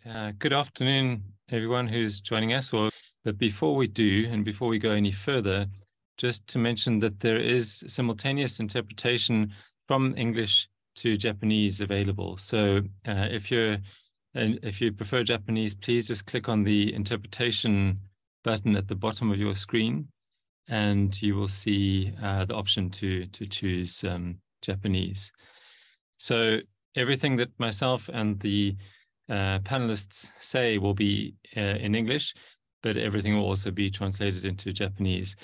Good afternoon, everyone who's joining us. But before we do, and before we go any further, just to mention that there is simultaneous interpretation from English to Japanese available. So if you prefer Japanese, please just click on the interpretation button at the bottom of your screen, and you will see the option to choose Japanese. So everything that myself and the panelists say will be in English, but everything will also be translated into Japanese.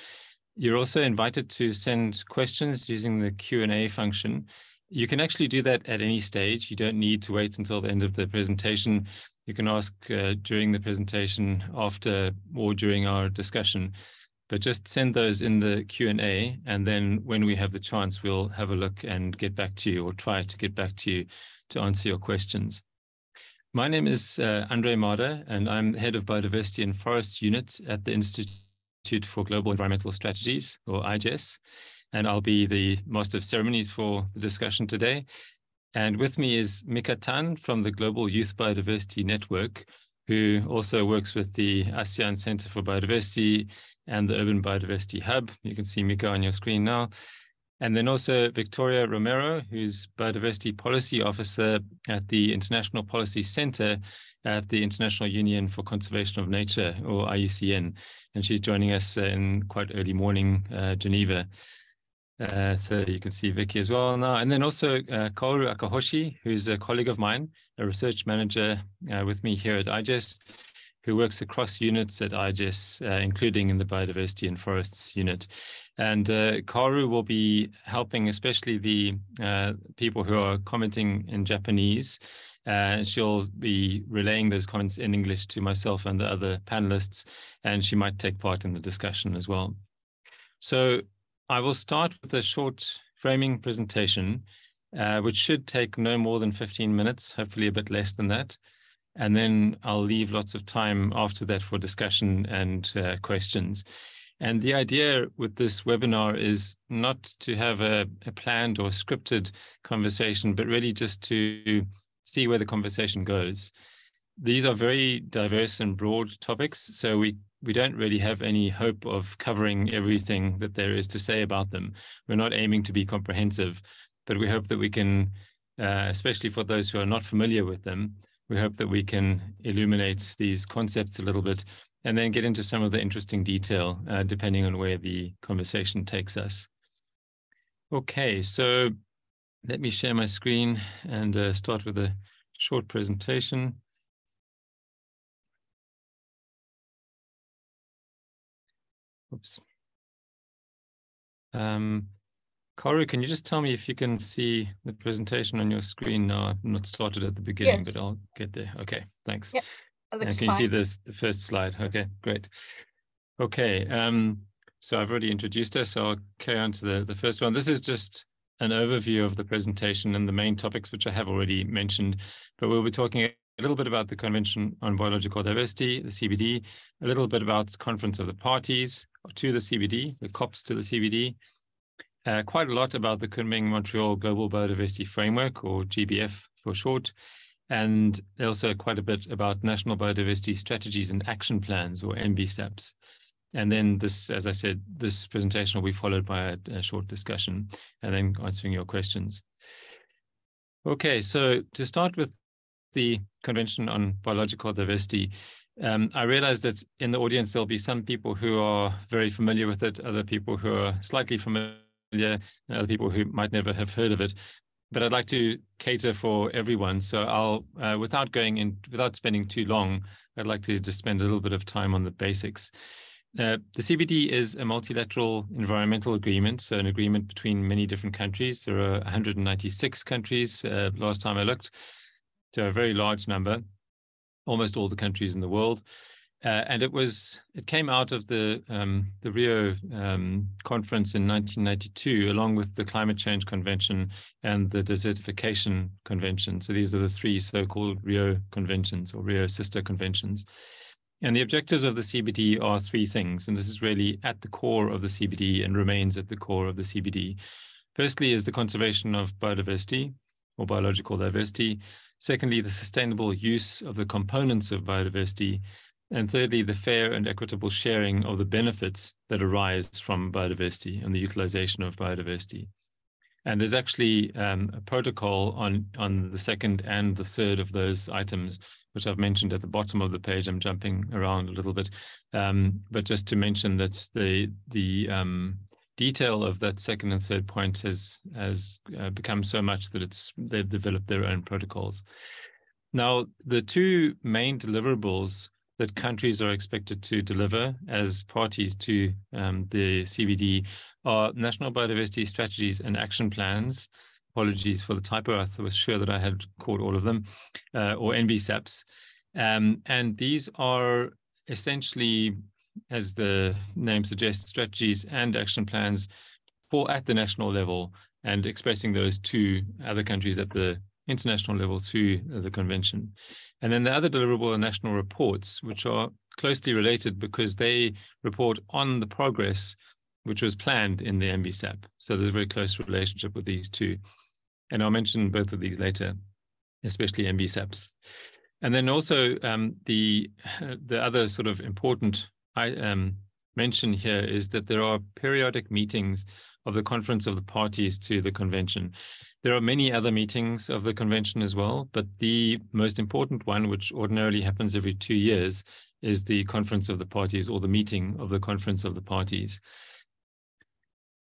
You're also invited to send questions using the Q&A function. You can actually do that at any stage. You don't need to wait until the end of the presentation. You can ask during the presentation, after, or during our discussion. But just send those in the Q&A, and then when we have the chance, we'll have a look and get back to you, or try to get back to you to answer your questions. My name is Andre Mada, and I'm head of Biodiversity and Forests Unit at the Institute for Global Environmental Strategies, or IGES, and I'll be the master of ceremonies for the discussion today. And with me is Mika Tan from the Global Youth Biodiversity Network, who also works with the ASEAN Center for Biodiversity and the Urban Biodiversity Hub. You can see Mika on your screen now. And then also Victoria Romero, who's Biodiversity Policy Officer at the International Policy Center at the International Union for Conservation of Nature, or IUCN. And she's joining us in quite early morning, Geneva. So you can see Vicky as well now. And then also Kaoru Akahoshi, who's a colleague of mine, a research manager with me here at IGES, who works across units at IGES, including in the Biodiversity and Forests unit. And Kaoru will be helping, especially the people who are commenting in Japanese. She'll be relaying those comments in English to myself and the other panelists, and she might take part in the discussion as well. So I will start with a short framing presentation, which should take no more than 15 minutes, hopefully a bit less than that. And then I'll leave lots of time after that for discussion and questions. And the idea with this webinar is not to have a planned or scripted conversation, but really just to see where the conversation goes. These are very diverse and broad topics, so we don't really have any hope of covering everything that there is to say about them. We're not aiming to be comprehensive, but we hope that we can, especially for those who are not familiar with them, we hope that we can illuminate these concepts a little bit and then get into some of the interesting detail, depending on where the conversation takes us. Okay, so let me share my screen and start with a short presentation. Oops. Kaoru, can you just tell me if you can see the presentation on your screen now? I've not started at the beginning, yes, but I'll get there. Okay, thanks. Yep, that looks fine. Can you see this, the first slide? Okay, great. Okay, so I've already introduced her, so I'll carry on to the first one. This is just an overview of the presentation and the main topics, which I have already mentioned, but we'll be talking a little bit about the Convention on Biological Diversity, the CBD, a little bit about the Conference of the Parties to the CBD, the COPs to the CBD, quite a lot about the Kunming Montreal Global Biodiversity Framework, or GBF for short, and also quite a bit about National Biodiversity Strategies and Action Plans, or NBSAPs. And then this, as I said, this presentation will be followed by a short discussion and then answering your questions. Okay, so to start with the Convention on Biological Diversity, I realize that in the audience, there'll be some people who are very familiar with it, other people who are slightly familiar, and other people who might never have heard of it. But I'd like to cater for everyone. So I'll, without spending too long, I'd like to just spend a little bit of time on the basics. The CBD is a multilateral environmental agreement, so an agreement between many different countries. There are 196 countries, last time I looked, so a very large number, almost all the countries in the world. And it came out of the Rio conference in 1992, along with the Climate Change Convention and the Desertification Convention. So these are the three so-called Rio conventions, or Rio sister conventions. And the objectives of the CBD are three things, and this is really at the core of the CBD and remains at the core of the CBD. Firstly is the conservation of biodiversity. or biological diversity. Secondly, the sustainable use of the components of biodiversity. And thirdly, the fair and equitable sharing of the benefits that arise from biodiversity and the utilization of biodiversity. And there's actually a protocol on the second and the third of those items, which I've mentioned at the bottom of the page. I'm jumping around a little bit, but just to mention that the detail of that second and third point has become so much that they've developed their own protocols. Now, the two main deliverables that countries are expected to deliver as parties to the CBD are national biodiversity strategies and action plans. Apologies for the typo. I was sure that I had caught all of them, or NBSAPs. And these are essentially, as the name suggests, strategies and action plans at the national level and expressing those to other countries at the international level through the convention. And then the other deliverable are national reports, which are closely related because they report on the progress which was planned in the NBSAP. So there's a very close relationship with these two. And I'll mention both of these later, especially NBSAPs. And then also the other sort of important mention here is that there are periodic meetings of the Conference of the Parties to the Convention. There are many other meetings of the convention as well, but the most important one, which ordinarily happens every 2 years, is the Conference of the Parties, or the meeting of the Conference of the Parties.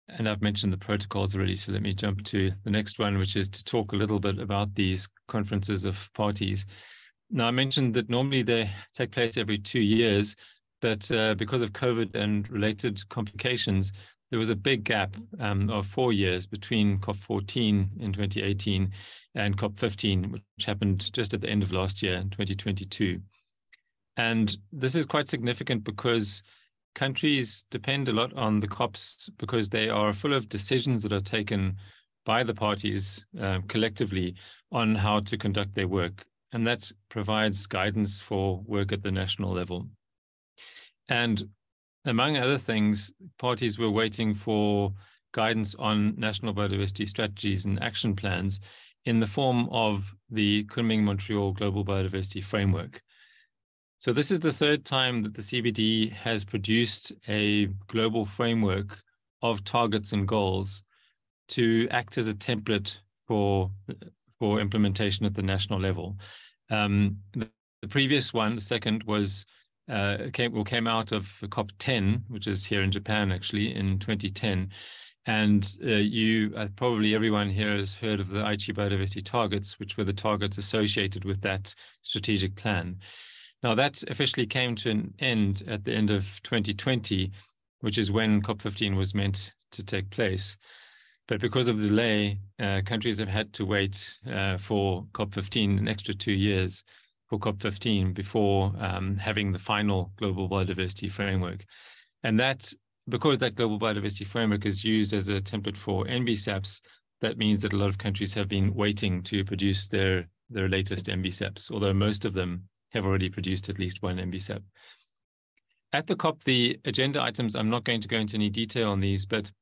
And I've mentioned the protocols already, so let me jump to the next one, which is to talk a little bit about these conferences of parties. Now, I mentioned that normally they take place every 2 years, but because of COVID and related complications, there was a big gap of 4 years between COP14 in 2018 and COP15, which happened just at the end of last year, in 2022. And this is quite significant because countries depend a lot on the COPs because they are full of decisions that are taken by the parties collectively on how to conduct their work. And that provides guidance for work at the national level. And among other things, parties were waiting for guidance on national biodiversity strategies and action plans in the form of the Kunming Montreal Global Biodiversity Framework. So this is the third time that the CBD has produced a global framework of targets and goals to act as a template for implementation at the national level. The previous one, the second, was came out of COP10, which is here in Japan, actually, in 2010. And probably everyone here has heard of the IGES biodiversity targets, which were the targets associated with that strategic plan. Now, that officially came to an end at the end of 2020, which is when COP15 was meant to take place. But because of the delay, countries have had to wait for COP15 an extra 2 years for COP15 before having the final Global Biodiversity Framework. And that, because that Global Biodiversity Framework is used as a template for NBSAPs, that means that a lot of countries have been waiting to produce their latest NBSAPs, although most of them have already produced at least one NBSAP. At the COP, the agenda items, I'm not going to go into any detail on these, but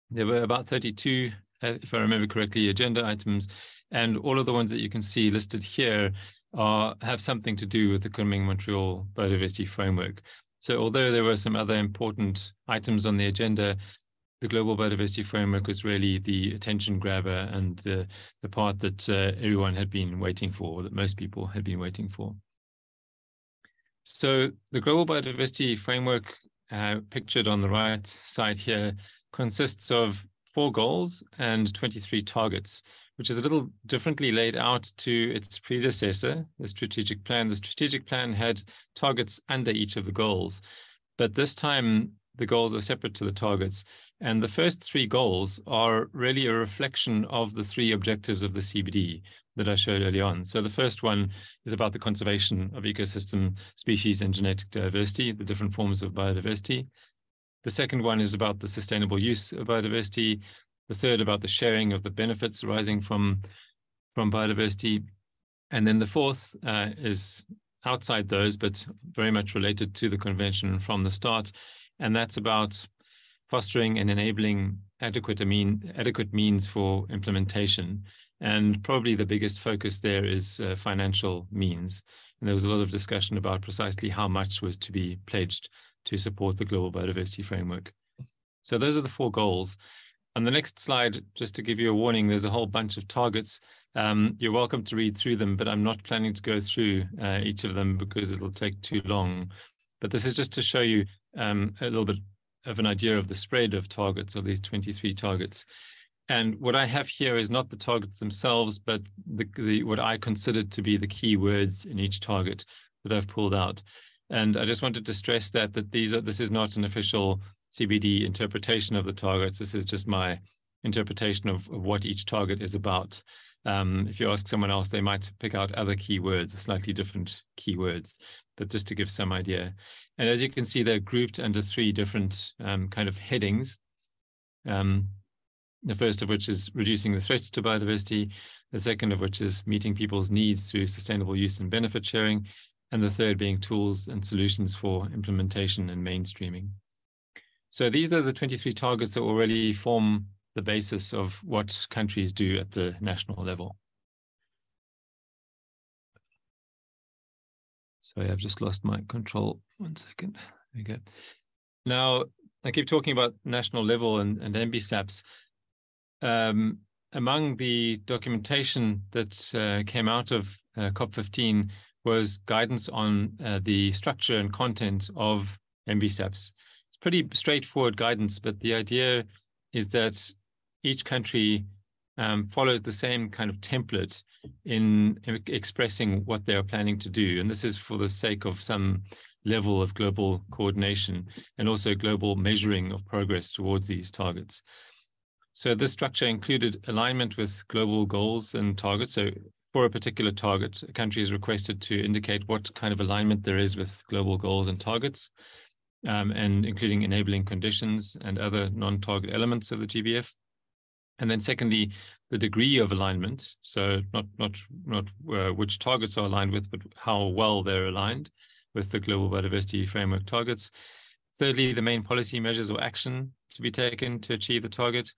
there were about 32, if I remember correctly, agenda items, and all of the ones that you can see listed here have something to do with the Kunming Montreal Biodiversity Framework. So although there were some other important items on the agenda, the Global Biodiversity Framework was really the attention grabber and the part that everyone had been waiting for, that most people had been waiting for. So the Global Biodiversity Framework, pictured on the right side here, consists of 4 goals and 23 targets, which is a little differently laid out to its predecessor, the strategic plan. The strategic plan had targets under each of the goals, but this time the goals are separate to the targets. And the first 3 goals are really a reflection of the 3 objectives of the CBD that I showed early on. So the first one is about the conservation of ecosystem, species, and genetic diversity, the different forms of biodiversity. The second one is about the sustainable use of biodiversity. The third about the sharing of the benefits arising from biodiversity. And then the fourth is outside those, but very much related to the convention from the start. And that's about fostering and enabling adequate means for implementation. And probably the biggest focus there is financial means. And there was a lot of discussion about precisely how much was to be pledged to support the Global Biodiversity Framework. So those are the 4 goals. On the next slide, just to give you a warning, there's a whole bunch of targets. You're welcome to read through them, but I'm not planning to go through each of them because it'll take too long. But this is just to show you a little bit of an idea of the spread of targets, of these 23 targets. And what I have here is not the targets themselves, but what I considered to be the key words in each target that I've pulled out. And I just wanted to stress that this is not an official CBD interpretation of the targets. This is just my interpretation of what each target is about. If you ask someone else, they might pick out other keywords, slightly different keywords, but just to give some idea. And as you can see, they're grouped under 3 different kind of headings. The first of which is reducing the threats to biodiversity, the second of which is meeting people's needs through sustainable use and benefit sharing, and the third being tools and solutions for implementation and mainstreaming. So these are the 23 targets that already form the basis of what countries do at the national level. Sorry, I've just lost my control. 1 second. There we go. Now, I keep talking about national level and NBSAPs. Among the documentation that came out of COP15 was guidance on the structure and content of NBSAPs. It's pretty straightforward guidance, but the idea is that each country follows the same kind of template in expressing what they are planning to do. And this is for the sake of some level of global coordination and also global measuring of progress towards these targets. So this structure included alignment with global goals and targets. So for a particular target, a country is requested to indicate what kind of alignment there is with global goals and targets, and including enabling conditions and other non-target elements of the GBF. And then secondly, the degree of alignment. So not which targets are aligned with, but how well they're aligned with the Global Biodiversity Framework targets. Thirdly, the main policy measures or action to be taken to achieve the target.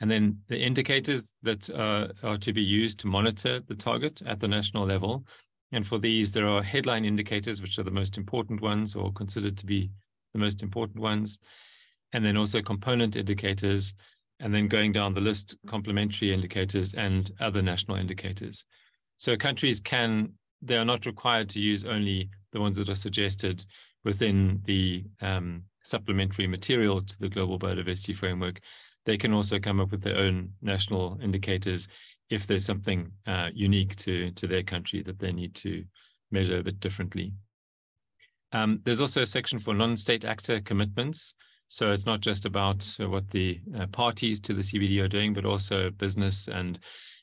And then the indicators that are to be used to monitor the target at the national level. And for these, there are headline indicators, which are the most important ones or considered to be the most important ones. And then also component indicators, and then going down the list, complementary indicators and other national indicators. So countries they are not required to use only the ones that are suggested within the supplementary material to the Global Biodiversity Framework. They can also come up with their own national indicators if there's something unique to their country that they need to measure a bit differently. There's also a section for non-state actor commitments. So it's not just about what the parties to the CBD are doing, but also business and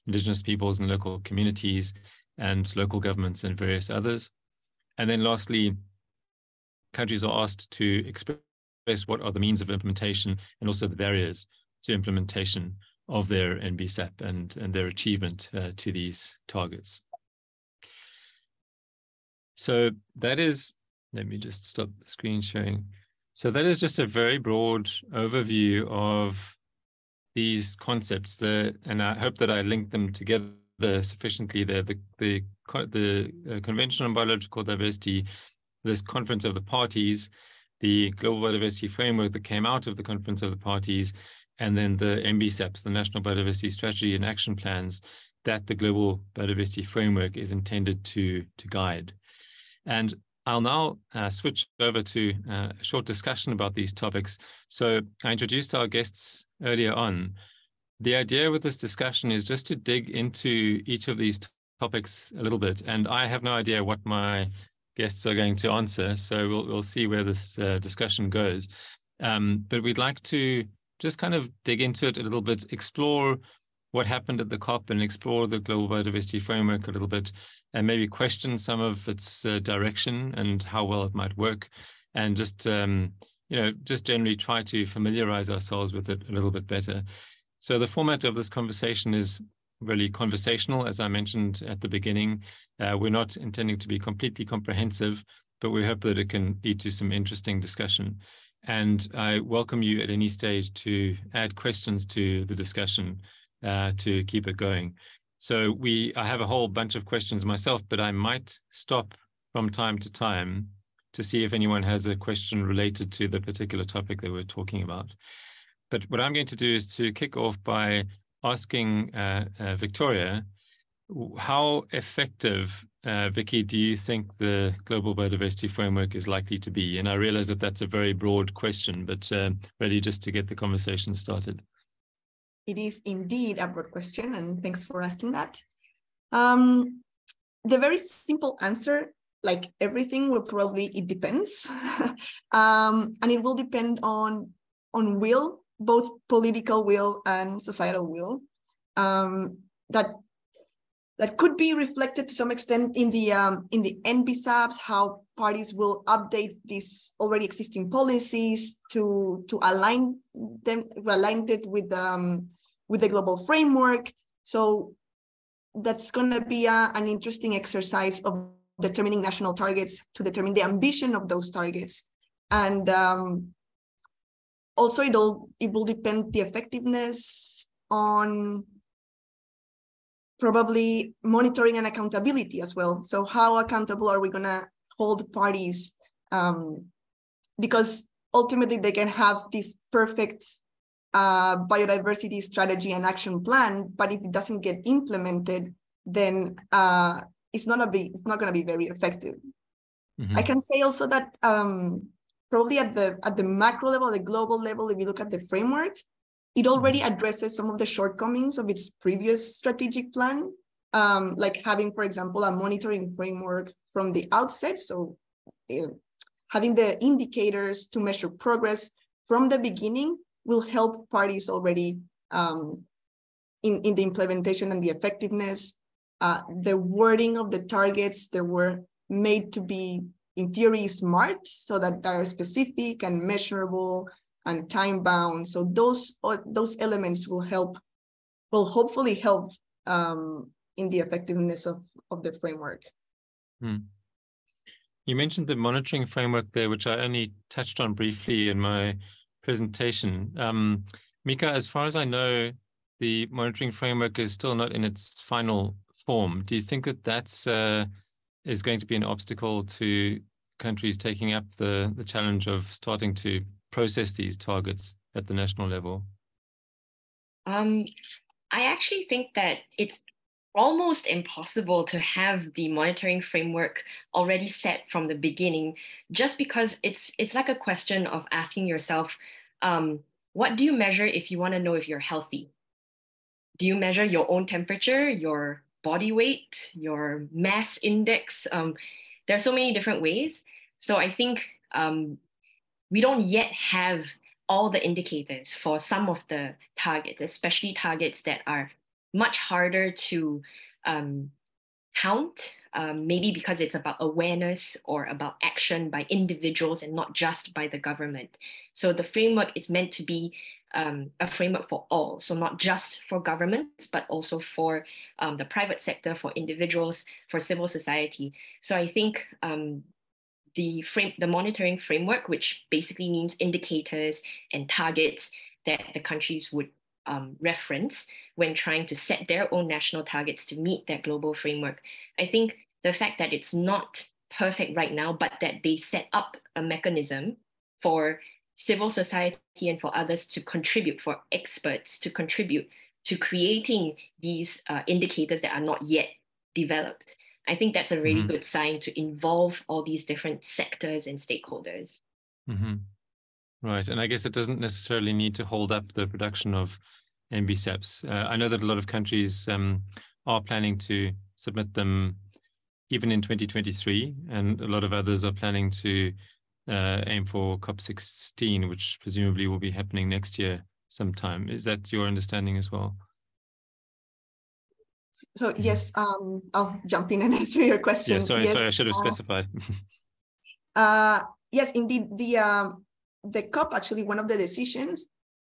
indigenous peoples and local communities and local governments and various others. And then lastly, countries are asked to express what are the means of implementation and also the barriers to implementation of their NBSAP and their achievement to these targets. So that is, let me just stop the screen sharing. So that is just a very broad overview of these concepts there, and I hope that I linked them together sufficiently there. The Convention on Biological Diversity, this Conference of the Parties, the Global Biodiversity Framework that came out of the Conference of the Parties, and then the NBSAPs, the National Biodiversity Strategy and Action Plans that the Global Biodiversity Framework is intended to guide. And I'll now switch over to a short discussion about these topics. So I introduced our guests earlier on. The idea with this discussion is just to dig into each of these topics a little bit. And I have no idea what my guests are going to answer, so we'll see where this discussion goes. But we'd like to just kind of dig into it a little bit, explore what happened at the COP and explore the Global Biodiversity Framework a little bit, and maybe question some of its direction and how well it might work, and just just generally try to familiarize ourselves with it a little bit better. So the format of this conversation is really conversational, as I mentioned at the beginning. We're not intending to be completely comprehensive, but we hope that it can lead to some interesting discussion. And I welcome you at any stage to add questions to the discussion to keep it going. So I have a whole bunch of questions myself, but I might stop from time to time to see if anyone has a question related to the particular topic that we're talking about. But what I'm going to do is to kick off by asking Victoria, how effective, Vicky, do you think the Global Biodiversity Framework is likely to be? And I realize that that's a very broad question, but really just to get the conversation started. It is indeed a broad question, and thanks for asking that. The very simple answer, like everything, will probably, it depends. And it will depend on will, both political will and societal will. That could be reflected to some extent in the NBSAPs, how parties will update these already existing policies to align it with the global framework. So that's going to be an interesting exercise of determining national targets to determine the ambition of those targets. And also it will depend the effectiveness on probably monitoring and accountability as well. So how accountable are we going to hold parties? Because ultimately they can have this perfect biodiversity strategy and action plan, but if it doesn't get implemented, then it's not going to be very effective. I can say also that probably at the macro level, the global level, if you look at the framework, it already addresses some of the shortcomings of its previous strategic plan, like having, for example, a monitoring framework from the outset. So having the indicators to measure progress from the beginning will help parties already in the implementation and the effectiveness. The wording of the targets, they were made to be, in theory, smart, so that they are specific and measurable and time-bound. So those elements will hopefully help in the effectiveness of the framework. You mentioned the monitoring framework there, which I only touched on briefly in my presentation. Mika, as far as I know, the monitoring framework is still not in its final form. Do you think that that's is going to be an obstacle to countries taking up the challenge of starting to process these targets at the national level? I actually think that it's almost impossible to have the monitoring framework already set from the beginning, just because it's like a question of asking yourself, what do you measure if you want to know if you're healthy? Do you measure your own temperature, your body weight, your mass index? There are so many different ways. So I think we don't yet have all the indicators for some of the targets, especially targets that are much harder to count, maybe because it's about awareness or about action by individuals and not just by the government. So the framework is meant to be a framework for all, so not just for governments, but also for the private sector, for individuals, for civil society. So I think the monitoring framework, which basically means indicators and targets that the countries would reference when trying to set their own national targets to meet that global framework. I think the fact that it's not perfect right now, but that they set up a mechanism for civil society and for others to contribute, for experts to contribute to creating these indicators that are not yet developed. I think that's a really good sign to involve all these different sectors and stakeholders. Right, and I guess it doesn't necessarily need to hold up the production of NBSAPs. I know that a lot of countries are planning to submit them even in 2023, and a lot of others are planning to aim for COP16, which presumably will be happening next year sometime. Is that your understanding as well? So yes, I'll jump in and answer your question. Yeah, sorry, I should have specified. Yes, indeed, the COP, actually, one of the decisions,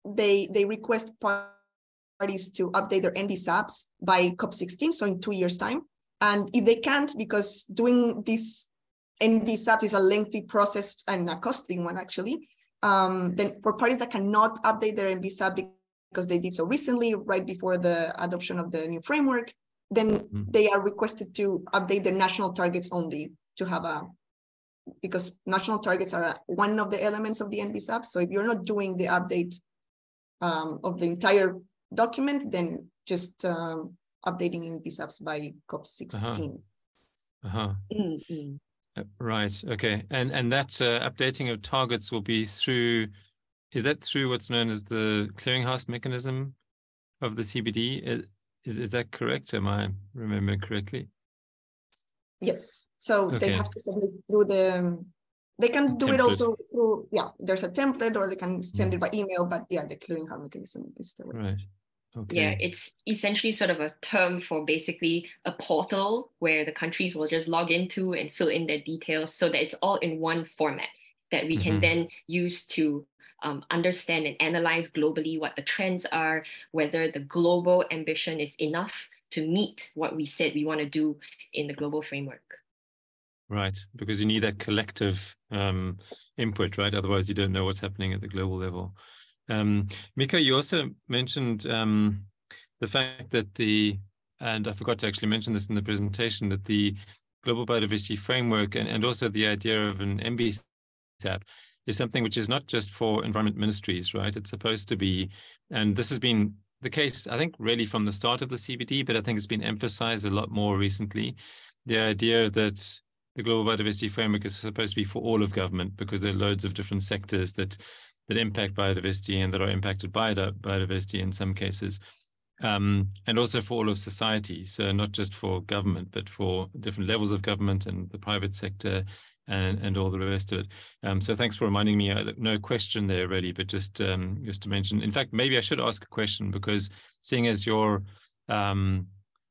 they request parties to update their NBSAPs by COP16, so in 2 years' time. And if they can't, because doing this NBSAPs is a lengthy process and a costly one, actually, then for parties that cannot update their NBSAP because they did so recently, right before the adoption of the new framework, then they are requested to update their national targets only to have because national targets are one of the elements of the NBSAP. So if you're not doing the update of the entire document, then just updating NBSAPs by COP16. Right. Okay. And that updating of targets will be through, is that through what's known as the clearinghouse mechanism of the CBD? Is that correct? Am I remembering correctly? Yes. So they have to submit through they can do it also through, there's a template, or they can send it by email, but the clearinghouse mechanism is the way. Right. Okay. Yeah, it's essentially sort of a term for basically a portal where the countries will just log into and fill in their details so that it's all in one format that we can then use to understand and analyze globally what the trends are, whether the global ambition is enough to meet what we said we want to do in the global framework. Right, because you need that collective input, right? Otherwise, you don't know what's happening at the global level. Mika, you also mentioned the fact that and I forgot to actually mention this in the presentation, that the Global Biodiversity Framework and also the idea of an NBSAP is something which is not just for environment ministries, right? It's supposed to be, and this has been the case, I think, really from the start of the CBD, but I think it's been emphasized a lot more recently. The idea that the Global Biodiversity Framework is supposed to be for all of government, because there are loads of different sectors that impact biodiversity and that are impacted by biodiversity in some cases, and also for all of society. So not just for government, but for different levels of government and the private sector and all the rest of it. So thanks for reminding me. No question there really, but just to mention. In fact, maybe I should ask a question, because seeing as your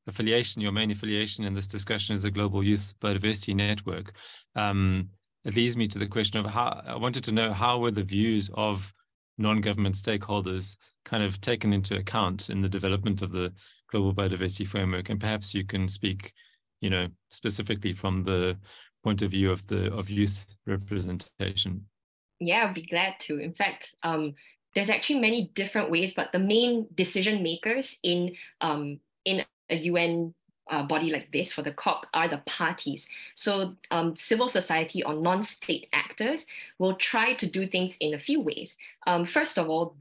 affiliation, your main affiliation in this discussion is the Global Youth Biodiversity Network, it leads me to the question of how I wanted to know how were the views of non-government stakeholders kind of taken into account in the development of the Global Biodiversity Framework, and perhaps you can speak, specifically from the point of view of youth representation. Yeah, I'd be glad to. In fact, there's actually many different ways, but the main decision makers in a UN body like this for the COP are the parties. So civil society or non-state actors will try to do things in a few ways. First of all,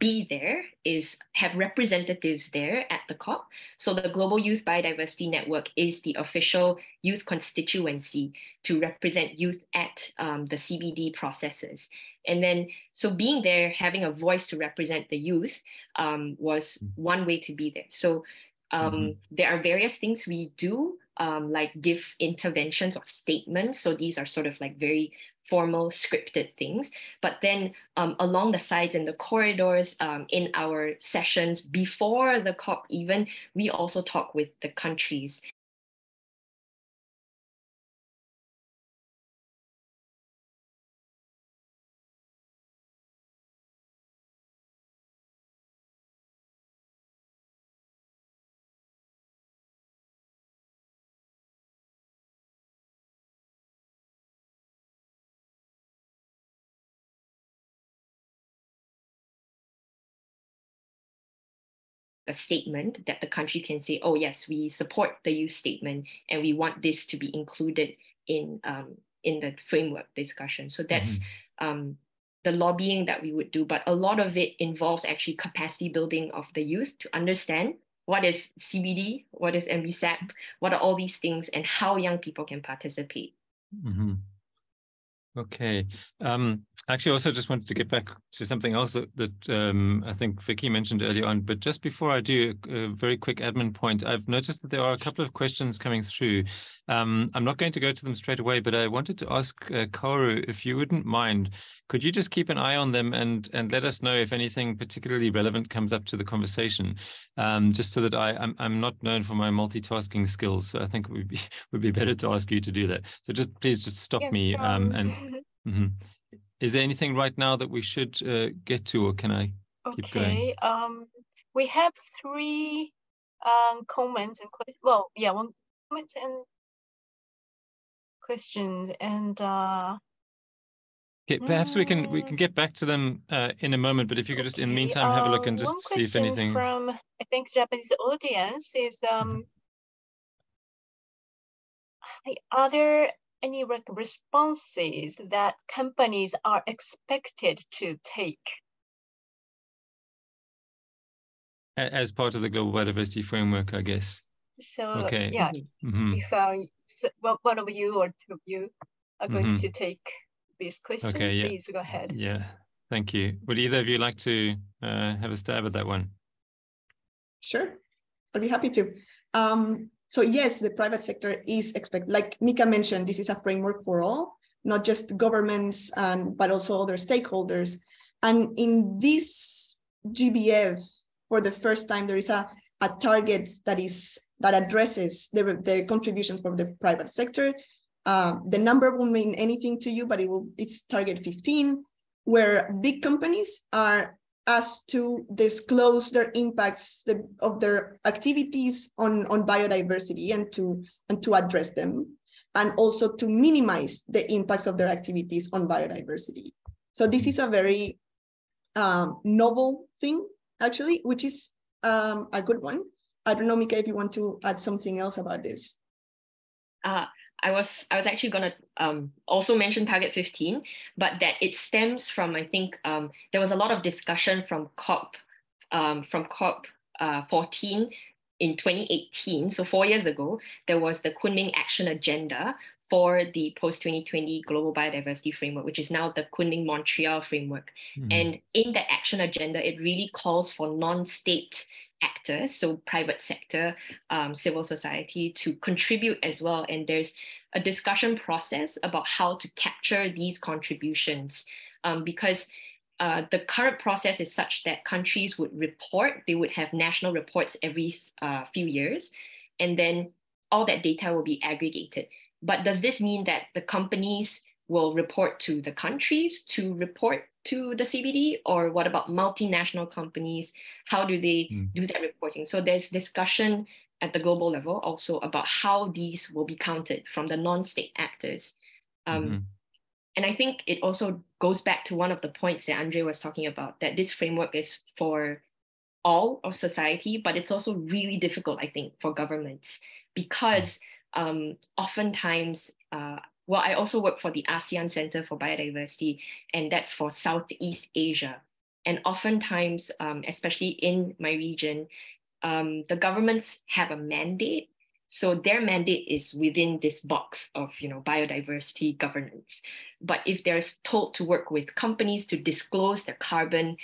have representatives there at the COP. So the Global Youth Biodiversity Network is the official youth constituency to represent youth at the CBD processes. And then, so being there, having a voice to represent the youth was one way to be there. So there are various things we do, like give interventions or statements. So these are sort of like very formal scripted things. But then along the sides and the corridors, in our sessions before the COP even, we also talk with the countries. A statement that the country can say, oh yes, we support the youth statement and we want this to be included in the framework discussion. So that's the lobbying that we would do, but a lot of it involves actually capacity building of the youth to understand what is CBD, what is NBSAP, what are all these things, and how young people can participate. Okay. Actually, also just wanted to get back to something else that I think Vicky mentioned earlier on, but just before I do, a very quick admin point. I've noticed that there are a couple of questions coming through. I'm not going to go to them straight away, but I wanted to ask Kaoru, if you wouldn't mind, could you just keep an eye on them and let us know if anything particularly relevant comes up to the conversation, just so that I'm not known for my multitasking skills. So I think it would be better to ask you to do that. So please just stop me. Is there anything right now that we should get to, or can I keep going? We have 3 comments and questions. Well, yeah, 1 comment and questions, and okay, perhaps we can get back to them in a moment. But if you could just, in the meantime, have a look and just see if anything. From I think Japanese audience is Are there any responses that companies are expected to take? Mm-hmm. As part of the Global Biodiversity Framework, I guess. So okay. yeah, Mm-hmm. if one of you or two of you are going to take this question, okay, yeah. please go ahead. Yeah, thank you. Would either of you like to have a stab at that one? Sure, I'll be happy to. So yes, the private sector is expected, like Mika mentioned, this is a framework for all, not just governments, but also other stakeholders. And in this GBF, for the first time, there is a target that addresses the contributions from the private sector. The number won't mean anything to you, but it's target 15, where big companies are asked to disclose their impacts of their activities on biodiversity and to address them, and also to minimize the impacts of their activities on biodiversity. So this is a very novel thing, actually, which is a good one. I don't know, Mika, if you want to add something else about this. I was actually going to also mention target 15, but that it stems from, I think, there was a lot of discussion from COP 14 in 2018. So 4 years ago, there was the Kunming Action Agenda for the post-2020 Global Biodiversity Framework, which is now the Kunming Montreal Framework. Mm-hmm. And in that action agenda, it really calls for non-state actors, so private sector, civil society, to contribute as well. And there's a discussion process about how to capture these contributions, because the current process is such that countries would report, they would have national reports every few years, and then all that data will be aggregated. But does this mean that the companies will report to the countries to report to the CBD, or what about multinational companies? How do they do that reporting? So there's discussion at the global level also about how these will be counted from the non-state actors. And I think it also goes back to one of the points that Andre was talking about, that this framework is for all of society, but it's also really difficult, I think, for governments, because oftentimes, well, I also work for the ASEAN Center for Biodiversity, and that's for Southeast Asia. And oftentimes, especially in my region, the governments have a mandate. So their mandate is within this box of, biodiversity governance. But if they're told to work with companies to disclose their carbon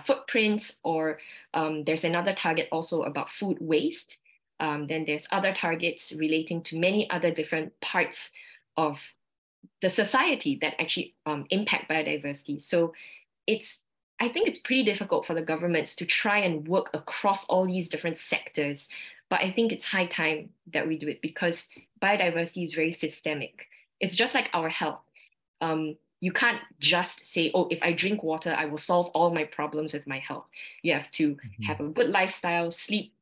footprints, or there's another target also about food waste, then there's other targets relating to many other different parts of the society that actually impact biodiversity. So I think it's pretty difficult for the governments to try and work across all these different sectors. But I think it's high time that we do it, because biodiversity is very systemic. It's just like our health. You can't just say, oh, if I drink water, I will solve all my problems with my health. You have to have a good lifestyle, sleep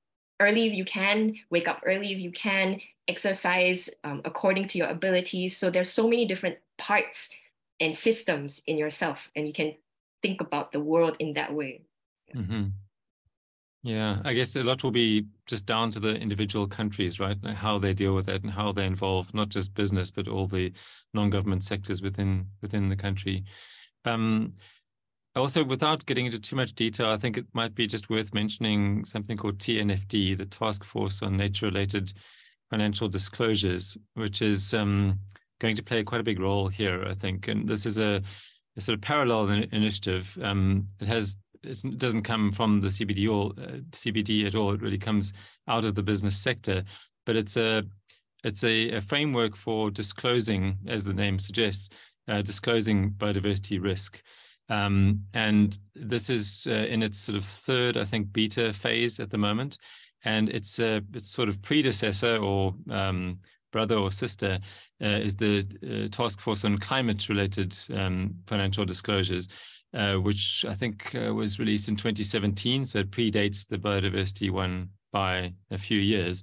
early if you can, wake up early if you can, exercise according to your abilities. So there's so many different parts and systems in yourself, and you can think about the world in that way. Yeah, I guess a lot will be just down to the individual countries, right? How they deal with that and how they involve not just business, but all the non-government sectors within the country. Also, without getting into too much detail, I think it might be just worth mentioning something called TNFD, the Task Force on Nature-Related Financial Disclosures, which is going to play quite a big role here, I think. And this is a sort of parallel initiative. It doesn't come from the CBD at all. It really comes out of the business sector, but it's a framework for disclosing, as the name suggests, disclosing biodiversity risk. And this is in its sort of third, I think, beta phase at the moment. And its sort of predecessor or brother or sister is the Task Force on Climate-Related Financial Disclosures, which I think was released in 2017. So it predates the biodiversity one by a few years.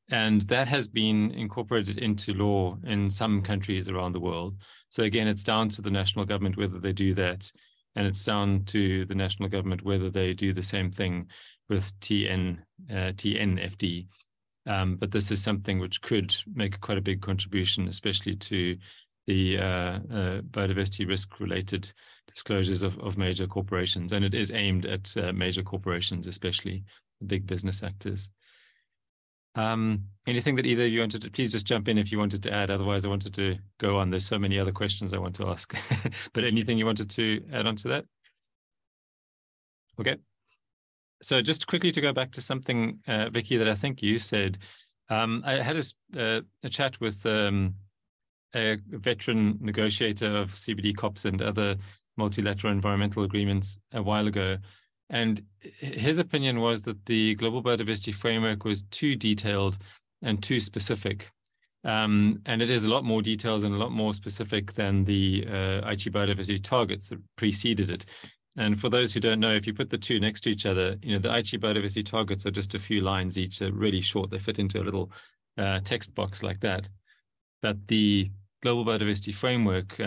And that has been incorporated into law in some countries around the world. So again, it's down to the national government whether they do that. And it's down to the national government whether they do the same thing with TNFD. But this is something which could make quite a big contribution, especially to the biodiversity risk-related disclosures of major corporations. And it is aimed at major corporations, especially the big business actors. Anything that either of you wanted to, please just jump in if you wanted to add. Otherwise, I wanted to go on. There's so many other questions I want to ask. But anything you wanted to add on to that? Okay. So just quickly to go back to something, Vicky, that I think you said. I had a chat with a veteran negotiator of CBD COPs and other multilateral environmental agreements a while ago. And his opinion was that the Global Biodiversity Framework was too detailed and too specific. And it is a lot more detailed and a lot more specific than the IGES biodiversity targets that preceded it. And for those who don't know, if you put the two next to each other, the IGES biodiversity targets are just a few lines each. They're really short. They fit into a little text box like that. But the Global Biodiversity Framework,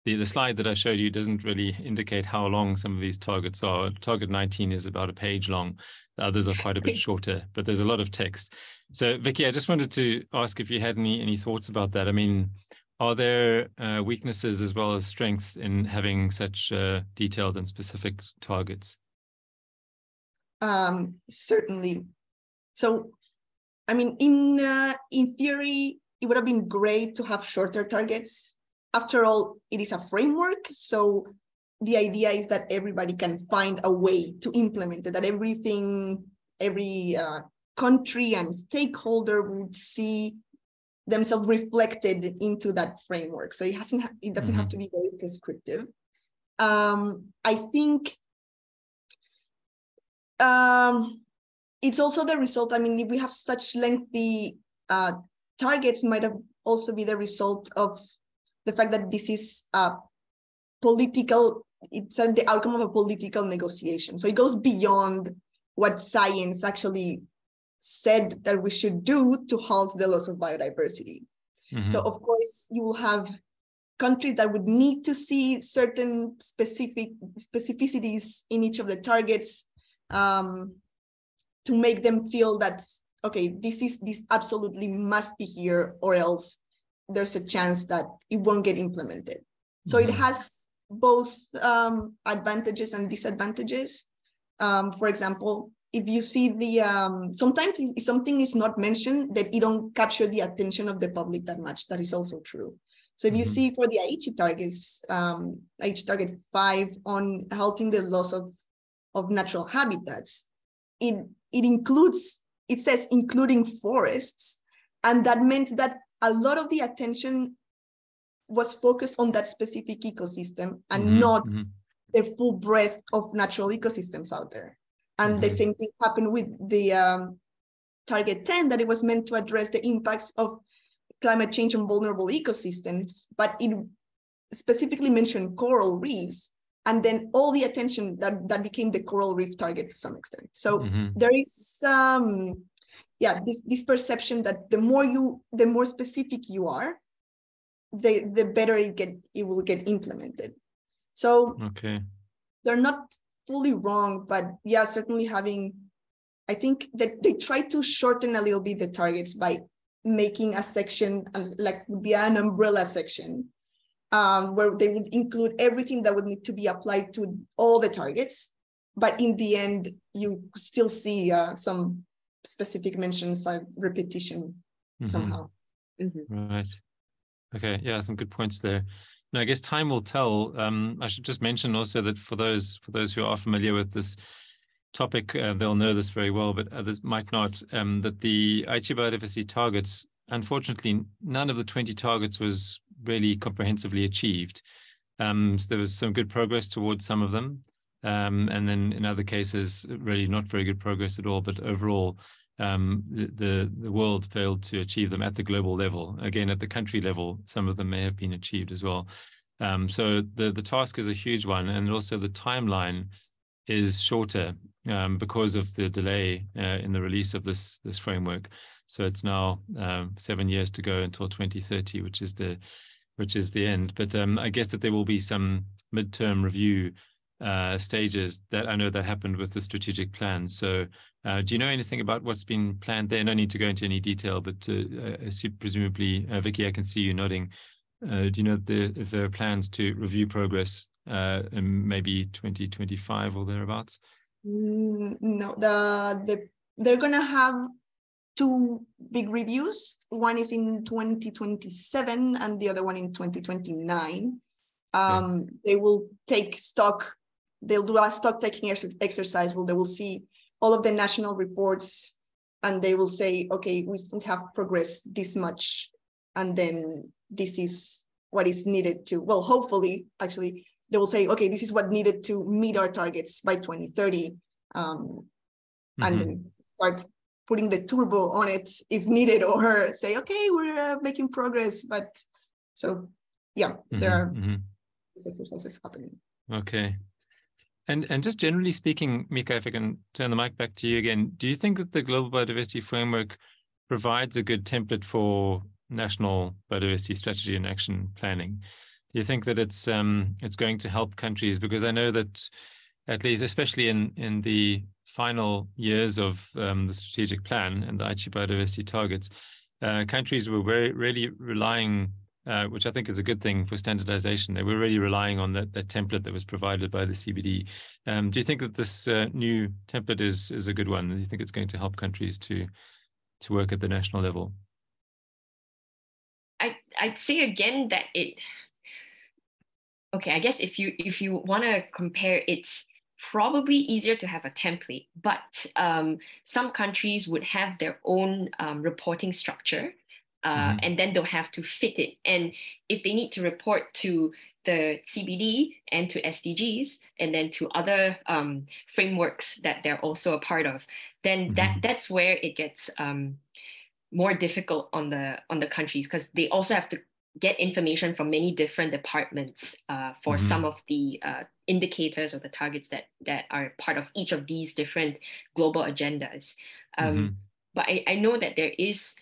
the slide that I showed you doesn't really indicate how long some of these targets are. Target 19 is about a page long. The others are quite a bit shorter, but there's a lot of text. So, Vicky, I just wanted to ask if you had any thoughts about that. I mean, are there weaknesses as well as strengths in having such detailed and specific targets? Certainly. So, I mean, in theory, it would have been great to have shorter targets. After all, it is a framework. So the idea is that everybody can find a way to implement it, that every country and stakeholder would see themselves reflected into that framework. So it doesn't have to be very prescriptive. I think it's also the result. I mean, if we have such lengthy targets, might have also be the result of the fact that this is it's the outcome of a political negotiation. So it goes beyond what science actually said that we should do to halt the loss of biodiversity. So of course, you will have countries that would need to see certain specificities in each of the targets to make them feel that, okay, this absolutely must be here, or else there's a chance that it won't get implemented. So it has both advantages and disadvantages. For example, if you see sometimes if something is not mentioned, that it don't capture the attention of the public that much. That is also true. So if you see for the IGES targets, IGES target 5 on halting the loss of natural habitats, it says including forests, and that meant that a lot of the attention was focused on that specific ecosystem and not the full breadth of natural ecosystems out there. And the same thing happened with the target 10, that it was meant to address the impacts of climate change on vulnerable ecosystems, but it specifically mentioned coral reefs, and then all the attention that became the coral reef target to some extent. So there is this perception that the more specific you are, the better it will get implemented. So they're not fully wrong, but yeah, certainly I think that they try to shorten a little bit the targets by making a section like would be an umbrella section where they would include everything that would need to be applied to all the targets. But in the end, you still see some specific mentions, like repetition somehow. Right. Okay. Yeah, some good points there. Now, I guess time will tell. I should just mention also that for those who are familiar with this topic, they'll know this very well, but others might not, that the IGES biodiversity targets, unfortunately, none of the 20 targets was really comprehensively achieved. So there was some good progress towards some of them. And then in other cases, really not very good progress at all. But overall, the world failed to achieve them at the global level. Again, at the country level, some of them may have been achieved as well. So the task is a huge one, and also the timeline is shorter because of the delay in the release of this framework. So it's now 7 years to go until 2030, which is the end. But I guess that there will be some midterm review stages that I know that happened with the strategic plan. So Do you know anything about what's been planned there? No need to go into any detail, but presumably, Vicky, I can see you nodding. Do you know if there are plans to review progress in maybe 2025 or thereabouts? No, they're going to have two big reviews. One is in 2027 and the other one in 2029. Okay. They will take stock. They'll do a stock taking exercise where they will see all of the national reports and they will say, okay, we have progressed this much. And then this is what is needed to, well, hopefully, actually, they will say, okay, this is what needed to meet our targets by 2030. And then start putting the turbo on it if needed, or say, okay, we're making progress. But so, yeah, there are these exercises happening. Okay. And just generally speaking, Mika, if I can turn the mic back to you again, do you think that the Global Biodiversity Framework provides a good template for national biodiversity strategy and action planning? Do you think that it's going to help countries? Because I know that at least, especially in the final years of the strategic plan and the IGES biodiversity targets, countries were really relying, which I think is a good thing for standardization. They were really relying on that template that was provided by the CBD. Do you think that this new template is a good one? Do you think it's going to help countries to work at the national level? I'd say again that I guess if you want to compare, it's probably easier to have a template, but some countries would have their own reporting structure. And then they'll have to fit it. And if they need to report to the CBD and to SDGs and then to other frameworks that they're also a part of, then that's where it gets more difficult on the countries, because they also have to get information from many different departments for some of the indicators or the targets that are part of each of these different global agendas. But I know that there is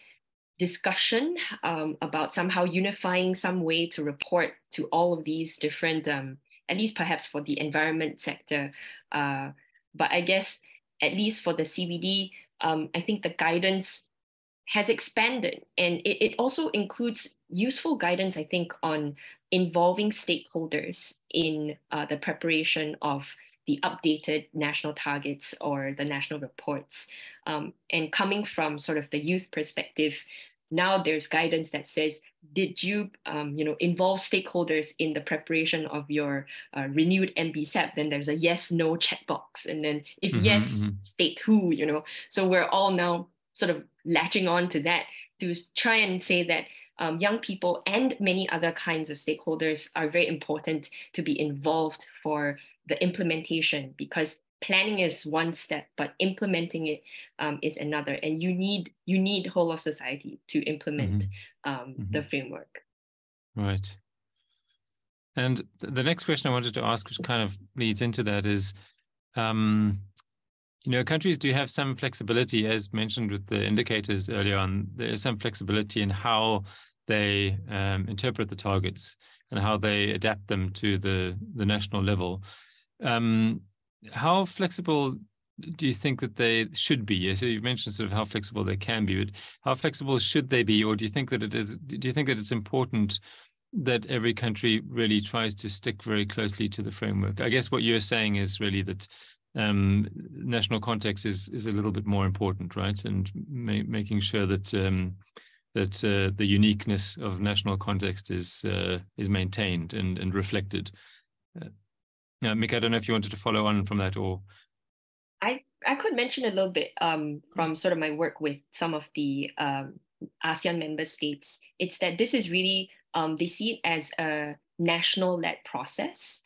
discussion about somehow unifying some way to report to all of these different, at least perhaps for the environment sector. But I guess at least for the CBD, I think the guidance has expanded, and it also includes useful guidance, I think, on involving stakeholders in the preparation of the updated national targets or the national reports. And coming from sort of the youth perspective, now there's guidance that says, did you involve stakeholders in the preparation of your renewed NBSAP? Then there's a yes, no checkbox. And then if yes, state who, So we're all now sort of latching on to that to try and say that young people and many other kinds of stakeholders are very important to be involved for the implementation, because planning is one step, but implementing it is another. And you need whole of society to implement the framework. Right. And the next question I wanted to ask, which kind of leads into that, is, countries do have some flexibility, as mentioned with the indicators earlier on. There is some flexibility in how they interpret the targets and how they adapt them to the national level. How flexible do you think that they should be? So you mentioned sort of how flexible they can be, but how flexible should they be? Or do you think that it's important that every country really tries to stick very closely to the framework? I guess what you're saying is really that national context is a little bit more important, right? And making sure that the uniqueness of national context is maintained and reflected. Mika, I don't know if you wanted to follow on from that, or I could mention a little bit from sort of my work with some of the ASEAN member states. It's that this is really they see it as a national-led process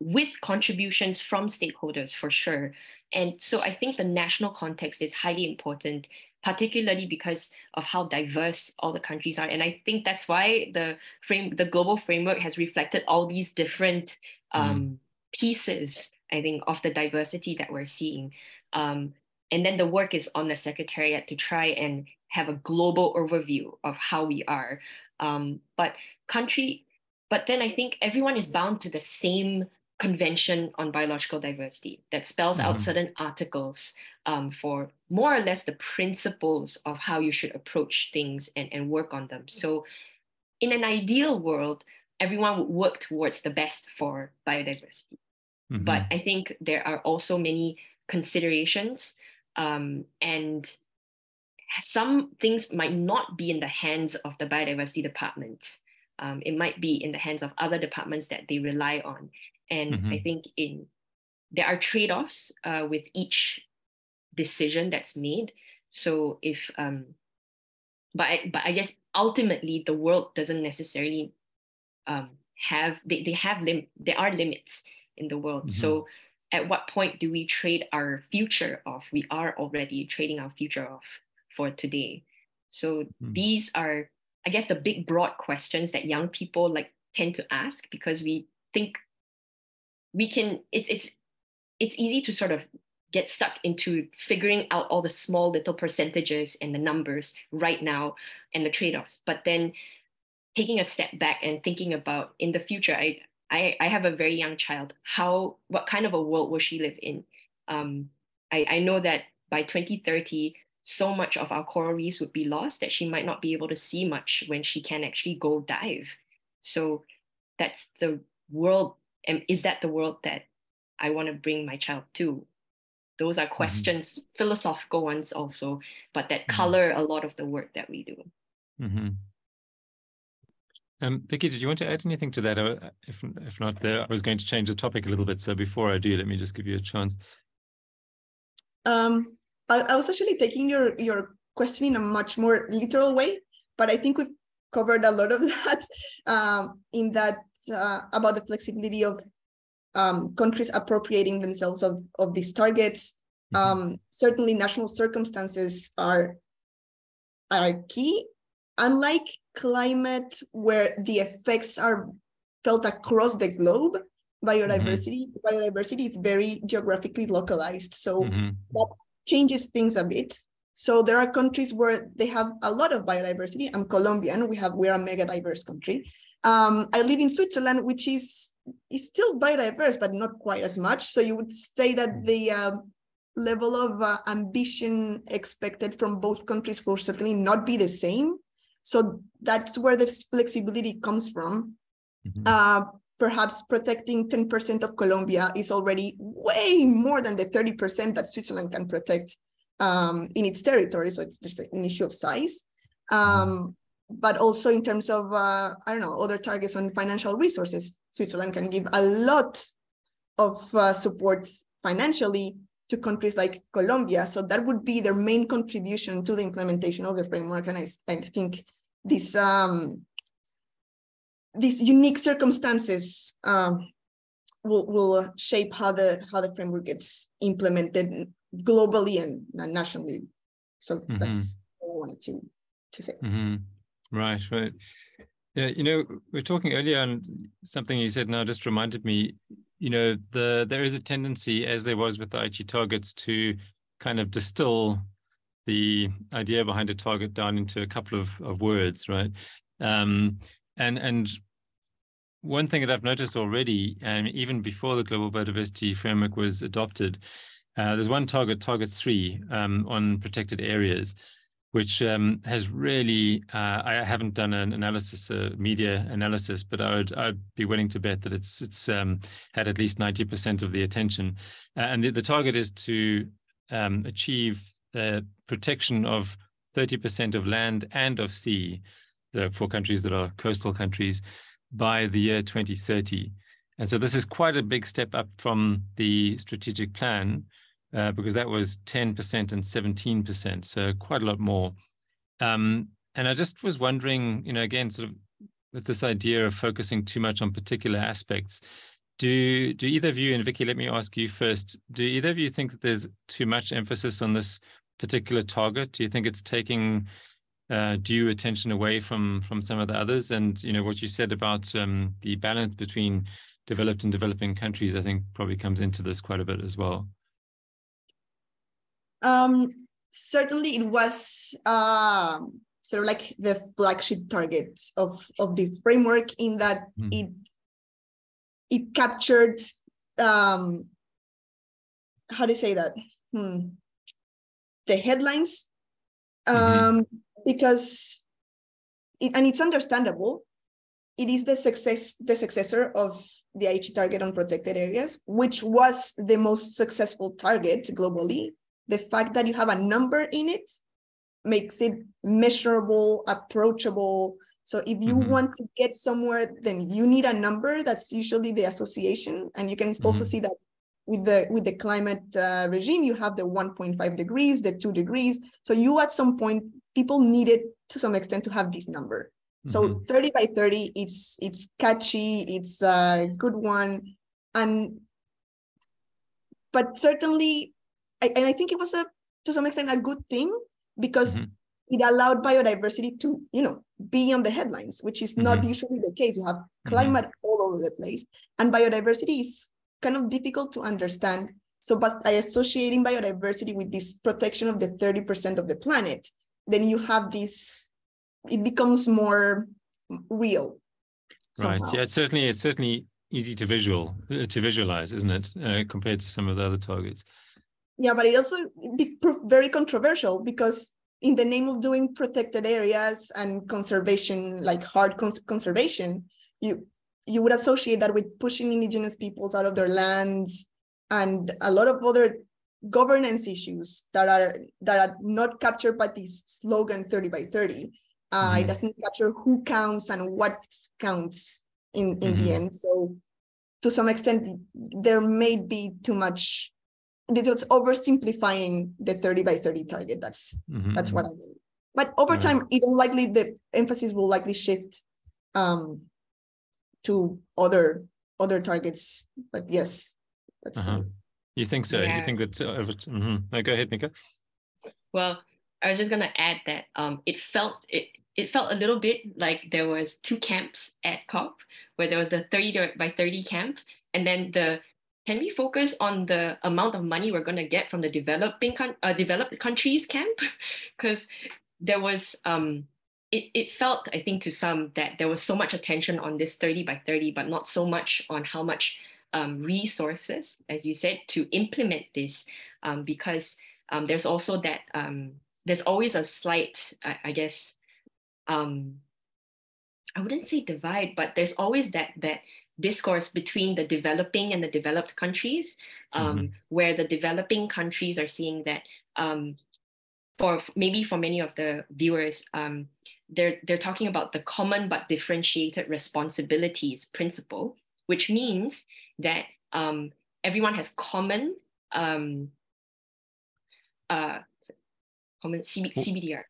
with contributions from stakeholders for sure. And so I think the national context is highly important, particularly because of how diverse all the countries are. And I think that's why the global framework has reflected all these different pieces, I think, of the diversity that we're seeing. And then the work is on the Secretariat to try and have a global overview of how we are. But then I think everyone is bound to the same convention on biological diversity that spells out certain articles for more or less the principles of how you should approach things and work on them. So in an ideal world, everyone would work towards the best for biodiversity. But I think there are also many considerations, and some things might not be in the hands of the biodiversity departments. It might be in the hands of other departments that they rely on. And I think there are trade-offs with each decision that's made. So if, but I guess ultimately the world doesn't necessarily there are limits in the world. So at what point do we trade our future off? We are already trading our future off for today. So these are, I guess, the big broad questions that young people tend to ask, because we think we can, it's easy to sort of get stuck into figuring out all the small little percentages and the numbers right now and the trade-offs. But then taking a step back and thinking about in the future, I have a very young child. What kind of a world will she live in? I know that by 2030, so much of our coral reefs would be lost that she might not be able to see much when she can actually go dive. So that's the world. And is that the world that I want to bring my child to? Those are questions, philosophical ones also, but that color a lot of the work that we do. Vicky, did you want to add anything to that? If not, I was going to change the topic a little bit. So before I do, let me just give you a chance. I was actually taking your question in a much more literal way, but I think we've covered a lot of that in that about the flexibility of countries appropriating themselves of these targets. Certainly national circumstances are key. Unlike climate, where the effects are felt across the globe, biodiversity is very geographically localized. So that changes things a bit. So there are countries where they have a lot of biodiversity. I'm Colombian. We're a mega diverse country. I live in Switzerland, which is still biodiverse, but not quite as much. So you would say that the level of ambition expected from both countries will certainly not be the same. So that's where the flexibility comes from. Perhaps protecting 10% of Colombia is already way more than the 30% that Switzerland can protect in its territory. So it's just an issue of size. But also in terms of, other targets on financial resources, Switzerland can give a lot of support financially to countries like Colombia. So that would be their main contribution to the implementation of the framework. And I think these unique circumstances will shape how the framework gets implemented globally and nationally. So that's what I wanted to say. Right. Yeah, we're talking earlier on something you said now just reminded me, there is a tendency, as there was with the Aichi targets, to kind of distill the idea behind a target down into a couple of words, right? And one thing that I've noticed already, and even before the Global Biodiversity Framework was adopted, there's one target 3, on protected areas, which has really, I haven't done an analysis, a media analysis, but I'd be willing to bet that it's had at least 90% of the attention. And the target is to achieve protection of 30% of land and of sea for countries that are coastal countries by the year 2030. And so this is quite a big step up from the strategic plan, because that was 10% and 17%, so quite a lot more. And I just was wondering, again, sort of with this idea of focusing too much on particular aspects, do either of you, and Vicky, let me ask you first, do either of you think that there's too much emphasis on this particular target? Do you think it's taking due attention away from some of the others? And, what you said about the balance between developed and developing countries, I think probably comes into this quite a bit as well. Certainly it was sort of like the flagship targets of this framework, in that it captured how do you say that? The headlines, because and it's understandable. It is the successor of the Aichi target on protected areas, which was the most successful target globally. The fact that you have a number in it makes it measurable, approachable. So if you want to get somewhere, then you need a number. That's usually the association. And you can also see that with the climate regime, you have the 1.5 degrees, the 2 degrees. So you, at some point, people needed to some extent to have this number. So 30 by 30, it's catchy, it's a good one. But certainly, I think it was to some extent a good thing, because it allowed biodiversity to, be on the headlines, which is not usually the case. You have climate all over the place, and biodiversity is kind of difficult to understand. So, but by associating biodiversity with this protection of the 30% of the planet, then you have this, it becomes more real. Right. Somehow. Yeah, it's certainly easy to visualize, isn't it, compared to some of the other targets? Yeah, but it also proved very controversial, because in the name of doing protected areas and conservation, like hard conservation, you would associate that with pushing indigenous peoples out of their lands and a lot of other governance issues that are not captured by this slogan 30 by 30. It doesn't capture who counts and what counts in the end. So to some extent, there may be too much. It's oversimplifying the 30 by 30 target. That's what I mean. But over time, the emphasis will likely shift to other targets. But yes, that's You think so? Yeah. You think that? No, go ahead, Mika. Well, I was just gonna add that it felt a little bit like there was two camps at COP, where there was the 30 by 30 camp, and then can we focus on the amount of money we're going to get from the developed countries camp? Because there was, it felt, I think, to some that there was so much attention on this 30 by 30, but not so much on how much resources, as you said, to implement this, because there's also that, there's always a slight, I guess, I wouldn't say divide, but there's always that discourse between the developing and the developed countries, where the developing countries are seeing that, for many of the viewers, they're talking about the common but differentiated responsibilities principle, which means that everyone has common CBDR.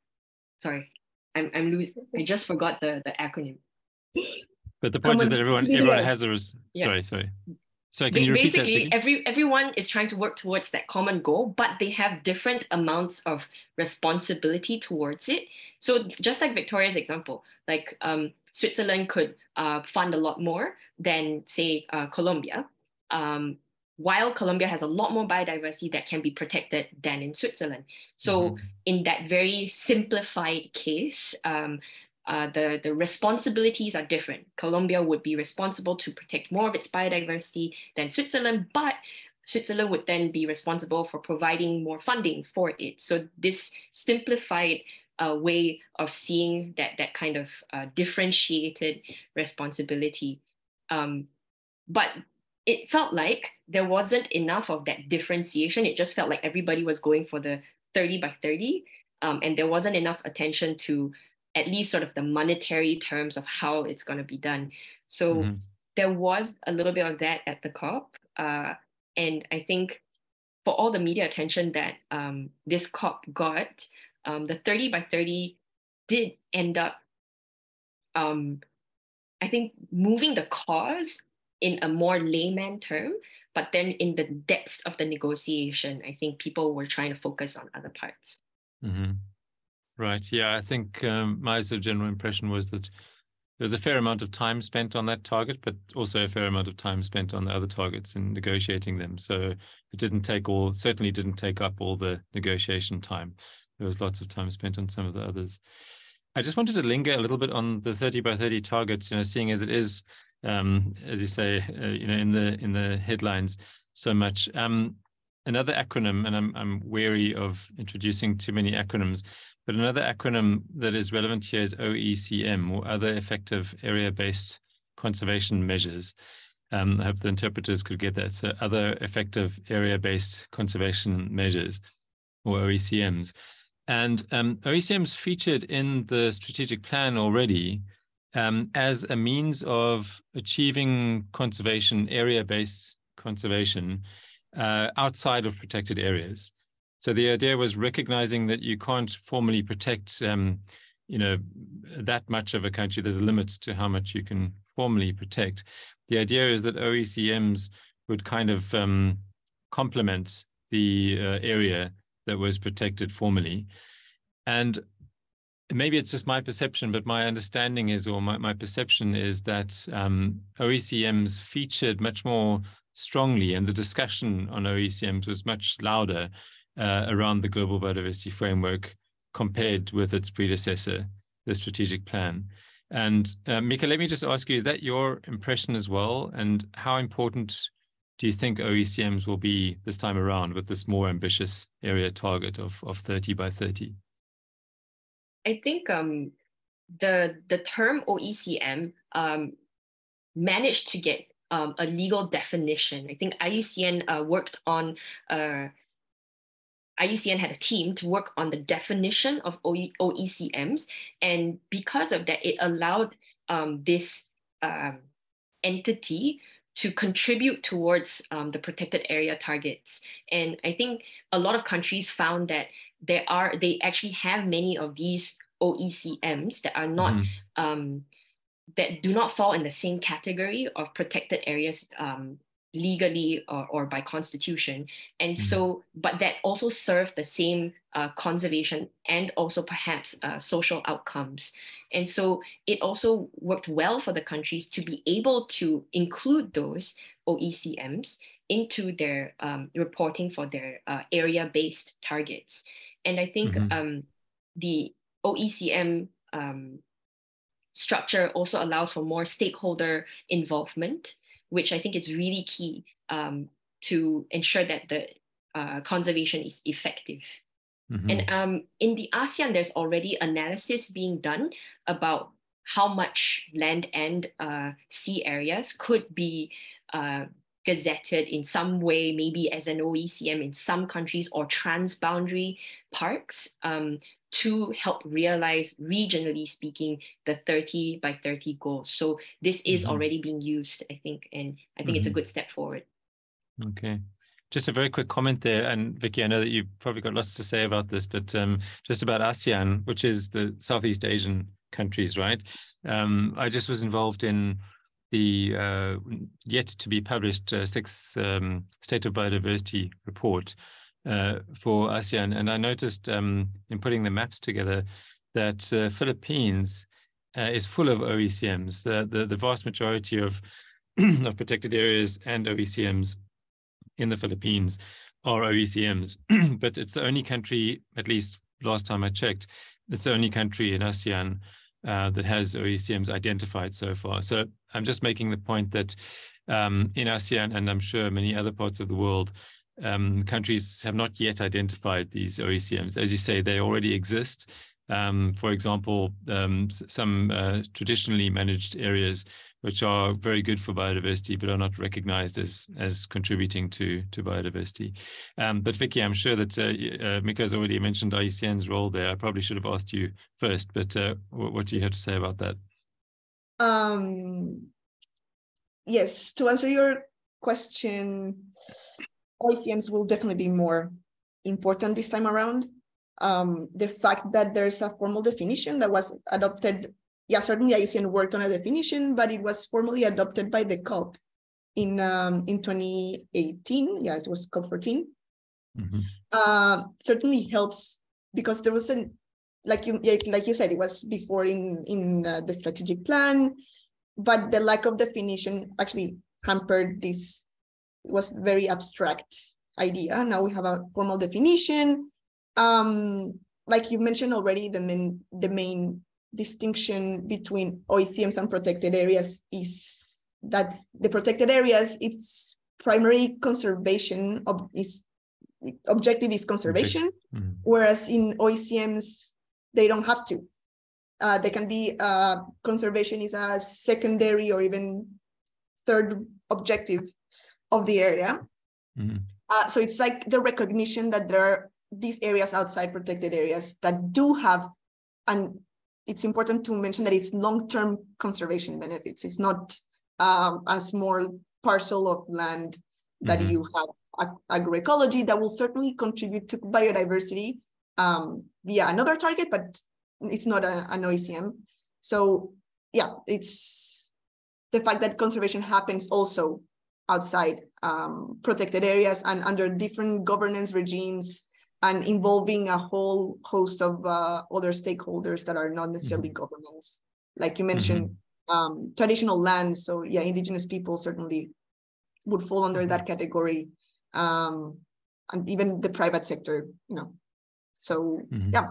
Sorry, I'm losing. I just forgot the acronym. But the point is that everyone has a sorry. So can you repeat basically that? everyone is trying to work towards that common goal, but they have different amounts of responsibility towards it. So just like Victoria's example, like Switzerland could fund a lot more than, say, Colombia, while Colombia has a lot more biodiversity that can be protected than in Switzerland. So in that very simplified case, the responsibilities are different. Colombia would be responsible to protect more of its biodiversity than Switzerland, but Switzerland would then be responsible for providing more funding for it. So this simplified way of seeing that kind of differentiated responsibility. But it felt like there wasn't enough of that differentiation. It just felt like everybody was going for the 30 by 30, and there wasn't enough attention to at least sort of the monetary terms of how it's going to be done. So there was a little bit of that at the COP. And I think for all the media attention that this COP got, the 30 by 30 did end up, I think, moving the cause in a more layman term, but then in the depths of the negotiation, I think people were trying to focus on other parts. Right. Yeah, I think my sort of general impression was that there was a fair amount of time spent on that target, but also a fair amount of time spent on the other targets and negotiating them. So it certainly didn't take up all the negotiation time. There was lots of time spent on some of the others. I just wanted to linger a little bit on the 30 by 30 target, seeing as it is as you say, in the headlines so much. Another acronym, and I'm wary of introducing too many acronyms, but another acronym that is relevant here is OECM, or Other Effective Area-Based Conservation Measures. I hope the interpreters could get that. So Other Effective Area-Based Conservation Measures, or OECMs. And OECMs featured in the strategic plan already as a means of achieving conservation, area-based conservation, outside of protected areas. So the idea was recognizing that you can't formally protect, that much of a country. There's a limit to how much you can formally protect. The idea is that OECMs would kind of complement the area that was protected formally. And maybe it's just my perception, but my understanding is, or my perception is that OECMs featured much more strongly, and the discussion on OECMs was much louder around the Global Biodiversity Framework compared with its predecessor, the strategic plan. And Mika, let me just ask you, is that your impression as well? And how important do you think OECMs will be this time around with this more ambitious area target of 30 by 30? I think the term OECM managed to get a legal definition. I think IUCN worked on, IUCN had a team to work on the definition of OECMs. And because of that, it allowed this entity to contribute towards the protected area targets. And I think a lot of countries found that they actually have many of these OECMs that are not, that do not fall in the same category of protected areas legally or by constitution. And so, but that also serve the same conservation and also perhaps social outcomes. And so it also worked well for the countries to be able to include those OECMs into their reporting for their area-based targets. And I think the OECM structure also allows for more stakeholder involvement, which I think is really key to ensure that the conservation is effective. And in the ASEAN, there's already analysis being done about how much land and sea areas could be gazetted in some way, maybe as an OECM in some countries, or transboundary parks, to help realize, regionally speaking, the 30 by 30 goals. So this is already being used, I think, and I think it's a good step forward. Okay. Just a very quick comment there, and Vicky, I know that you've probably got lots to say about this, but just about ASEAN, which is the Southeast Asian countries, right? I just was involved in the yet to be published sixth State of Biodiversity report for ASEAN, and I noticed in putting the maps together that Philippines is full of OECMs. The vast majority of protected areas and OECMs in the Philippines are OECMs, but it's the only country, at least last time I checked, it's the only country in ASEAN that has OECMs identified so far. So I'm just making the point that in ASEAN, and I'm sure many other parts of the world, countries have not yet identified these OECMs. As you say, they already exist. For example, some traditionally managed areas which are very good for biodiversity but are not recognized as contributing to biodiversity. But Vicky, I'm sure that Mika's already mentioned IUCN's role there. I probably should have asked you first, but what do you have to say about that? Yes, to answer your question, OECMs will definitely be more important this time around. The fact that there's a formal definition that was adopted, yeah, certainly IUCN worked on a definition, but it was formally adopted by the COP in 2018. Yeah, it was COP 14. Certainly helps because there was like you said, it was before in the strategic plan, but the lack of definition actually hampered this. Was very abstract idea. Now we have a formal definition. Like you mentioned already, the main distinction between OECMs and protected areas is that the protected areas, its primary conservation objective is conservation, whereas in OECMs, they don't have to. They can be, conservation is a secondary or even third objective of the area. So it's like the recognition that there are these areas outside protected areas that do have, and it's important to mention that it's long-term conservation benefits. It's not a small parcel of land that you have agroecology that will certainly contribute to biodiversity via another target, but it's not an OECM. So yeah, it's the fact that conservation happens also outside protected areas and under different governance regimes and involving a whole host of other stakeholders that are not necessarily governments. Like you mentioned, traditional lands. So yeah, indigenous people certainly would fall under that category. And even the private sector, you know. So yeah.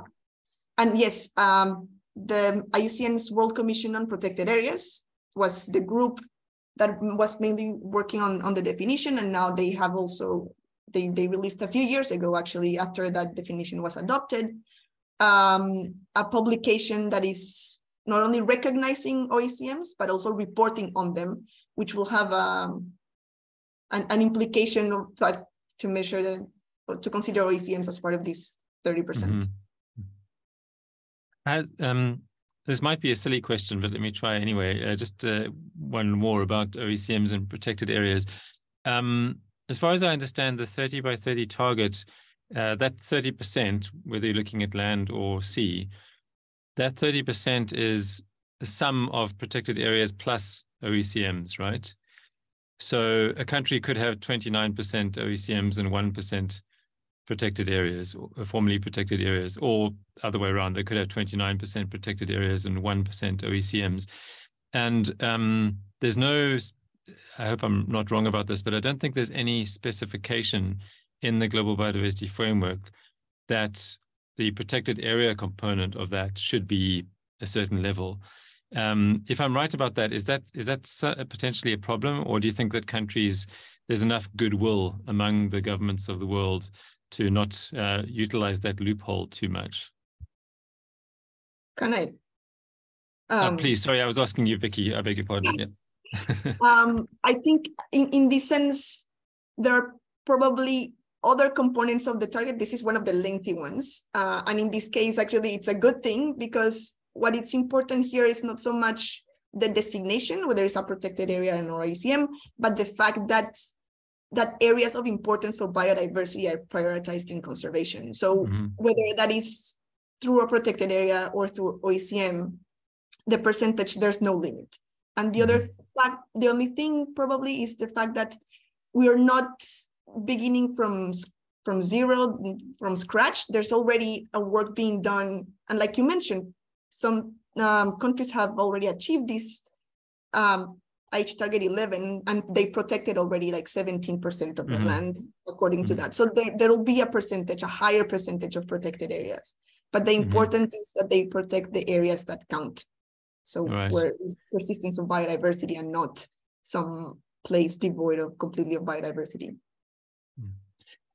And yes, the IUCN's World Commission on Protected Areas was the group that was mainly working on the definition, and now they have also, they released a few years ago, actually, after that definition was adopted, a publication that is not only recognizing OECMs, but also reporting on them, which will have an implication of to measure to consider OECMs as part of this 30%. This might be a silly question, but let me try anyway. Just one more about OECMs and protected areas. As far as I understand, the 30 by 30 target, that 30%, whether you're looking at land or sea, that 30% is the sum of protected areas plus OECMs, right? So a country could have 29% OECMs and 1% protected areas, or formerly protected areas, or other way around, they could have 29% protected areas and 1% OECMs. And there's no, I hope I'm not wrong about this, but I don't think there's any specification in the Global Biodiversity Framework that the protected area component of that should be a certain level. If I'm right about that, is that potentially a problem, or do you think that countries, there's enough goodwill among the governments of the world to not utilize that loophole too much? Can I? Please, sorry, I was asking you, Vicky. I beg your pardon. Yeah. I think in this sense, there are probably other components of the target. This is one of the lengthy ones. And in this case, actually, it's a good thing, because what it's important here is not so much the designation, whether it's a protected area or OECM, but the fact that areas of importance for biodiversity are prioritized in conservation. So whether that is through a protected area or through OECM, the percentage, there's no limit. And the other fact, the only thing probably is the fact that we are not beginning from zero, from scratch. There's already a work being done. And like you mentioned, some countries have already achieved this IGES target 11, and they protected already like 17% of the land according to that. So there will be a percentage, a higher percentage of protected areas. But the important is that they protect the areas that count. So where is persistence of biodiversity and not some place devoid of completely of biodiversity.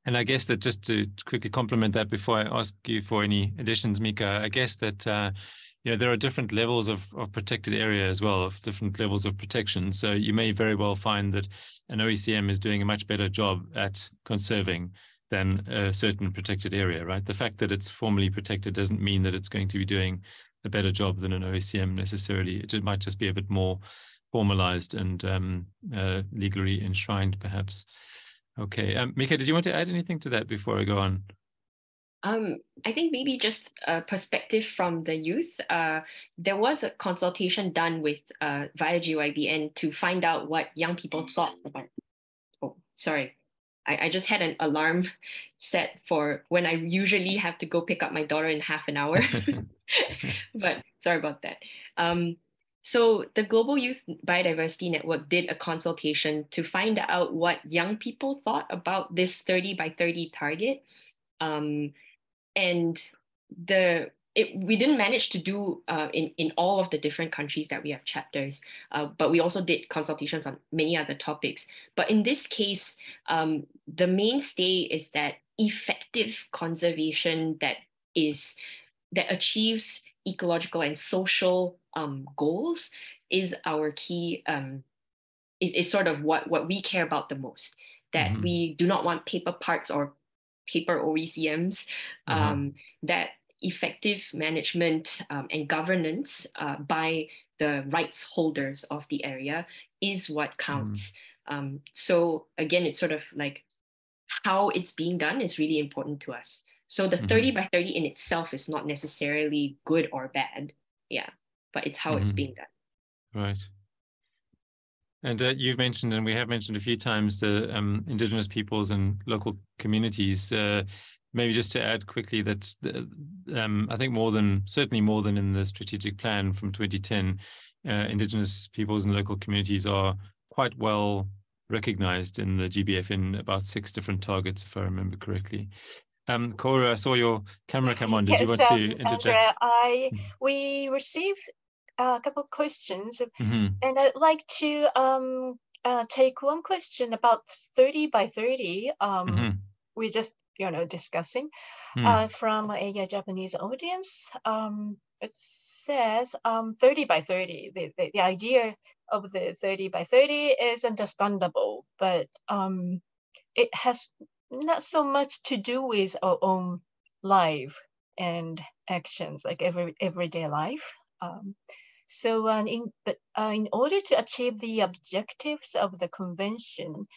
And I guess that, just to quickly complement that before I ask you for any additions, Mika, I guess that there are different levels of protected area as well, of different levels of protection. So you may very well find that an OECM is doing a much better job at conserving than a certain protected area, right? The fact that it's formally protected doesn't mean that it's going to be doing a better job than an OECM necessarily. It might just be a bit more formalized and legally enshrined, perhaps. Okay, Mika, did you want to add anything to that before I go on? I think maybe just a perspective from the youth. There was a consultation done with via GYBN to find out what young people thought about. Oh, sorry. I just had an alarm set for when I usually have to go pick up my daughter in half an hour. But sorry about that. So the Global Youth Biodiversity Network did a consultation to find out what young people thought about this 30 by 30 target. And the we didn't manage to do in all of the different countries that we have chapters, but we also did consultations on many other topics. But in this case, the mainstay is that effective conservation that achieves ecological and social goals is our key, is sort of what we care about the most. That we do not want paper parks or paper OECMs, that effective management and governance by the rights holders of the area is what counts. So again, it's sort of like how it's being done is really important to us. So the 30 by 30 in itself is not necessarily good or bad, but it's how it's being done. Right. And you've mentioned, and we have mentioned a few times, the indigenous peoples and local communities. Maybe just to add quickly that I think certainly more than in the strategic plan from 2010, indigenous peoples and local communities are quite well recognized in the GBF in about 6 different targets, if I remember correctly. Cora, I saw your camera come on. Did you want to interject? Andrea, we received a couple of questions, and I'd like to take one question about 30 by 30. We just discussing from a Japanese audience. It says 30 by 30. The idea of the 30 by 30 is understandable, but it has not so much to do with our own life and actions, like everyday life. So in order to achieve the objectives of the convention,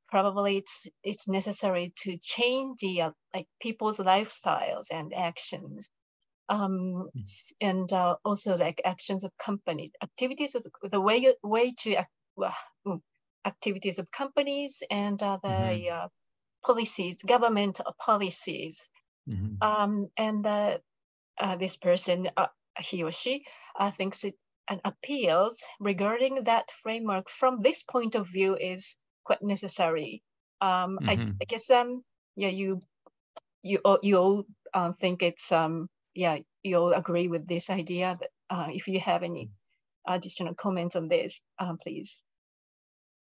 probably it's necessary to change the people's lifestyles and actions, and also like actions of companies, activities of the way to activities of companies and the policies, government policies, and this person, he or she, thinks it and appeals regarding that framework from this point of view is quite necessary. I guess you all think it's you all agree with this idea. But if you have any additional comments on this, please.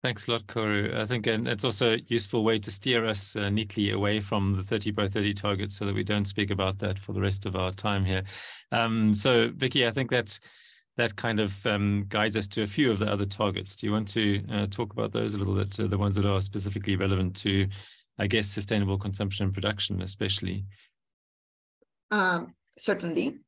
Thanks a lot, Koru. I think it's also a useful way to steer us neatly away from the 30 by 30 targets so that we don't speak about that for the rest of our time here. So Vicky, I think that kind of guides us to a few of the other targets. Do you want to talk about those a little bit, the ones that are specifically relevant to, I guess, sustainable consumption and production, especially? Certainly.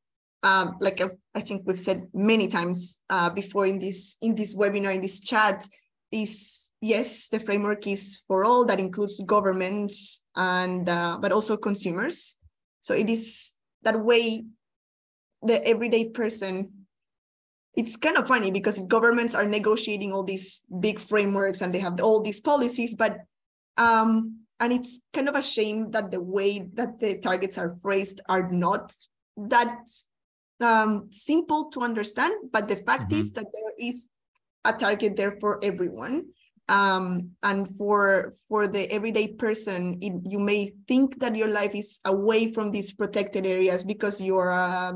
Like I think we've said many times before in this webinar, in this chat, yes, the framework is for all. That includes governments and but also consumers. So it is that way the everyday person. It's kind of funny because governments are negotiating all these big frameworks and they have all these policies, but and it's kind of a shame that the way that the targets are phrased are not that simple to understand. But the fact is that there is a target there for everyone, and for the everyday person, you may think that your life is away from these protected areas because you're a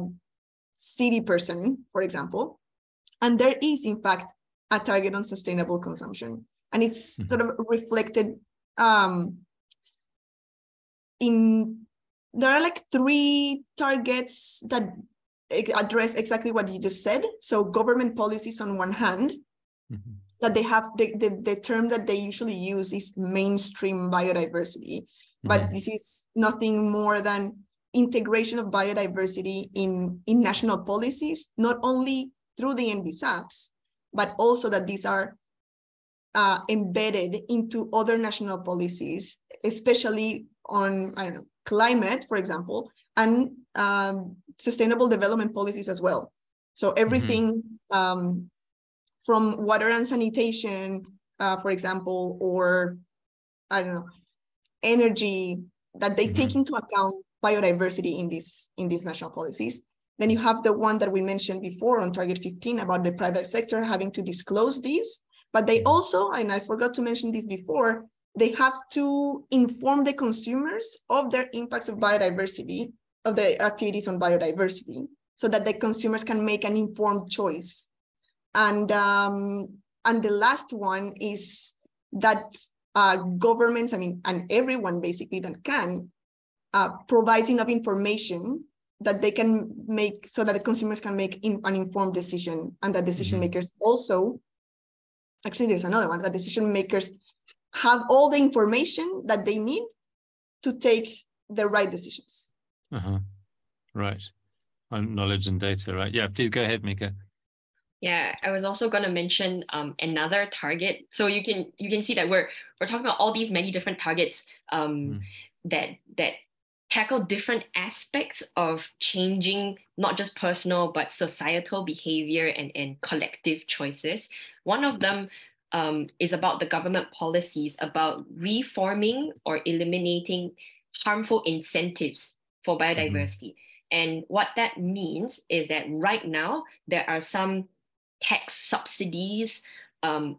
city person, for example. And there is, in fact, a target on sustainable consumption. And it's sort of reflected there are like 3 targets that address exactly what you just said. So government policies on one hand, that they have, the term that they usually use is mainstream biodiversity. But this is nothing more than integration of biodiversity in national policies, not only through the NBSAPs, but also that these are embedded into other national policies, especially on, I don't know, climate, for example, and sustainable development policies as well. So everything from water and sanitation, for example, or, I don't know, energy, that they take into account biodiversity in these national policies. Then you have the one that we mentioned before on target 15 about the private sector having to disclose these, but they also, and I forgot to mention this before, they have to inform the consumers of their impacts of biodiversity of the activities on biodiversity, so that the consumers can make an informed choice. And the last one is that governments, and everyone basically that can, provides enough information that they can make, so that the consumers can make an informed decision, and that decision makers also, actually there's another one, that decision makers have all the information that they need to take the right decisions. Right. On knowledge and data, right? Yeah, please go ahead, Mika. Yeah, I was also going to mention another target. So you can see that we're talking about all these many different targets that tackle different aspects of changing not just personal but societal behavior and collective choices. One of them is about the government policies about reforming or eliminating harmful incentives for biodiversity. And what that means is that right now there are some tax subsidies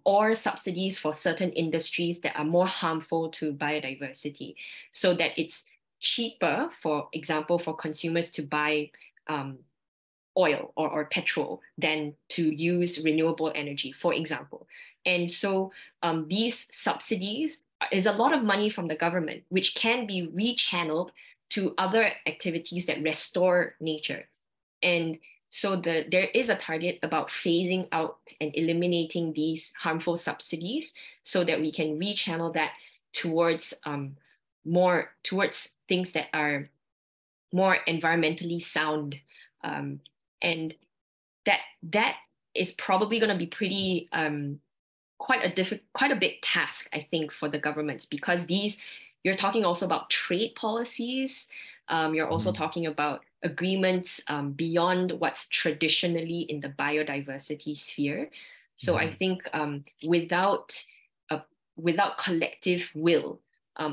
or subsidies for certain industries that are more harmful to biodiversity, so that it's cheaper, for example, for consumers to buy oil or petrol than to use renewable energy, for example. And so these subsidies is a lot of money from the government, which can be rechanneled to other activities that restore nature. And so there is a target about phasing out and eliminating these harmful subsidies, so that we can rechannel that towards more towards things that are more environmentally sound, and that is probably going to be pretty quite a big task, I think, for the governments, because you're talking also about trade policies. You're also talking about agreements beyond what's traditionally in the biodiversity sphere. So I think without collective will,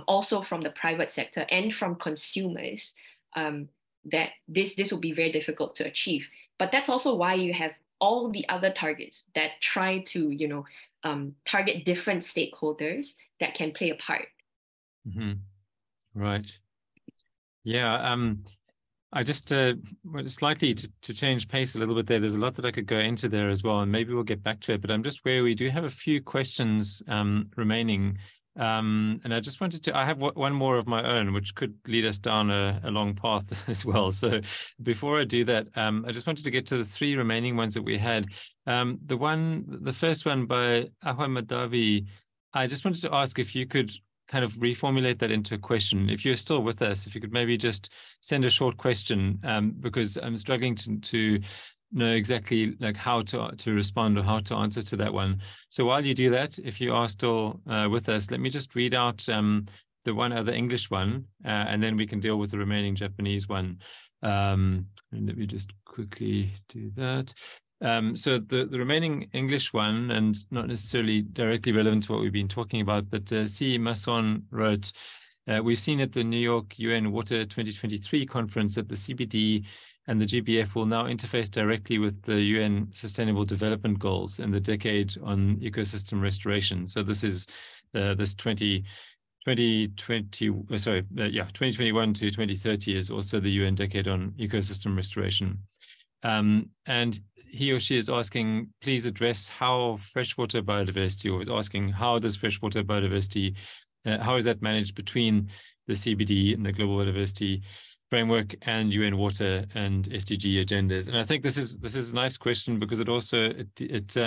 also from the private sector and from consumers, that this will be very difficult to achieve. But that's also why you have all the other targets that try to, target different stakeholders that can play a part. Right. Yeah. I just slightly to change pace a little bit there. There's a lot that I could go into there as well, and maybe we'll get back to it. But I'm just where we do have a few questions remaining. And I just wanted I have one more of my own, which could lead us down a long path as well. So before I do that, I just wanted to get to the three remaining ones that we had. The first one by Ahmadavi, I just wanted to ask if you could kind of reformulate that into a question. If you're still with us, if you could maybe just send a short question, because I'm struggling to know exactly like how to respond or how to answer to that one. So while you do that, if you are still with us, let me just read out the one other English one, and then we can deal with the remaining Japanese one. And let me just quickly do that. So the remaining English one, and not necessarily directly relevant to what we've been talking about, but C. Masson wrote, we've seen at the New York UN Water 2023 conference that the CBD and the GBF will now interface directly with the UN Sustainable Development Goals in the decade on ecosystem restoration. So this is this 2021 to 2030 is also the UN decade on ecosystem restoration. And he or she is asking, please address how freshwater biodiversity, or is asking how does freshwater biodiversity, how is that managed between the CBD and the Global Biodiversity Framework and UN Water and SDG agendas? And I think this is a nice question, because it also it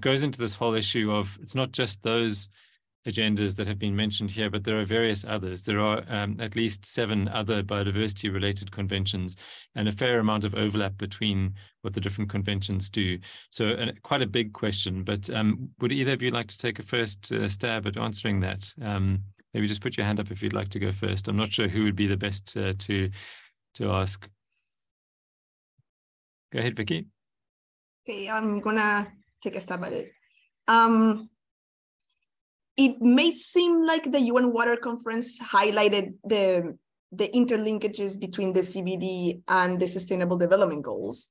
goes into this whole issue of, it's not just those agendas that have been mentioned here, but there are various others. There are at least 7 other biodiversity related conventions, and a fair amount of overlap between what the different conventions do. So quite a big question, but would either of you like to take a first stab at answering that? Maybe just put your hand up if you'd like to go first. I'm not sure who would be the best to ask. Go ahead, Vicky. Okay, I'm gonna take a stab at it. It may seem like the UN Water Conference highlighted the interlinkages between the CBD and the Sustainable Development Goals,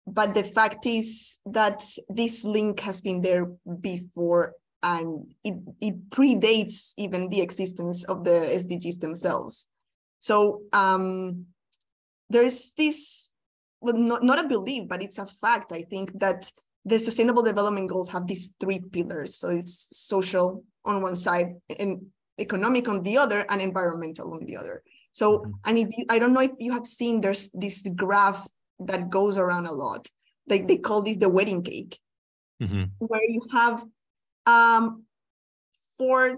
but the fact is that this link has been there before, and it predates even the existence of the SDGs themselves. So there is this, well, not a belief, but it's a fact, I think, that the Sustainable Development Goals have these 3 pillars. So it's social on one side, and economic on the other, and environmental on the other. So, and if you, I don't know if you have seen, there's this graph that goes around a lot. Like they call this the wedding cake, where you have 4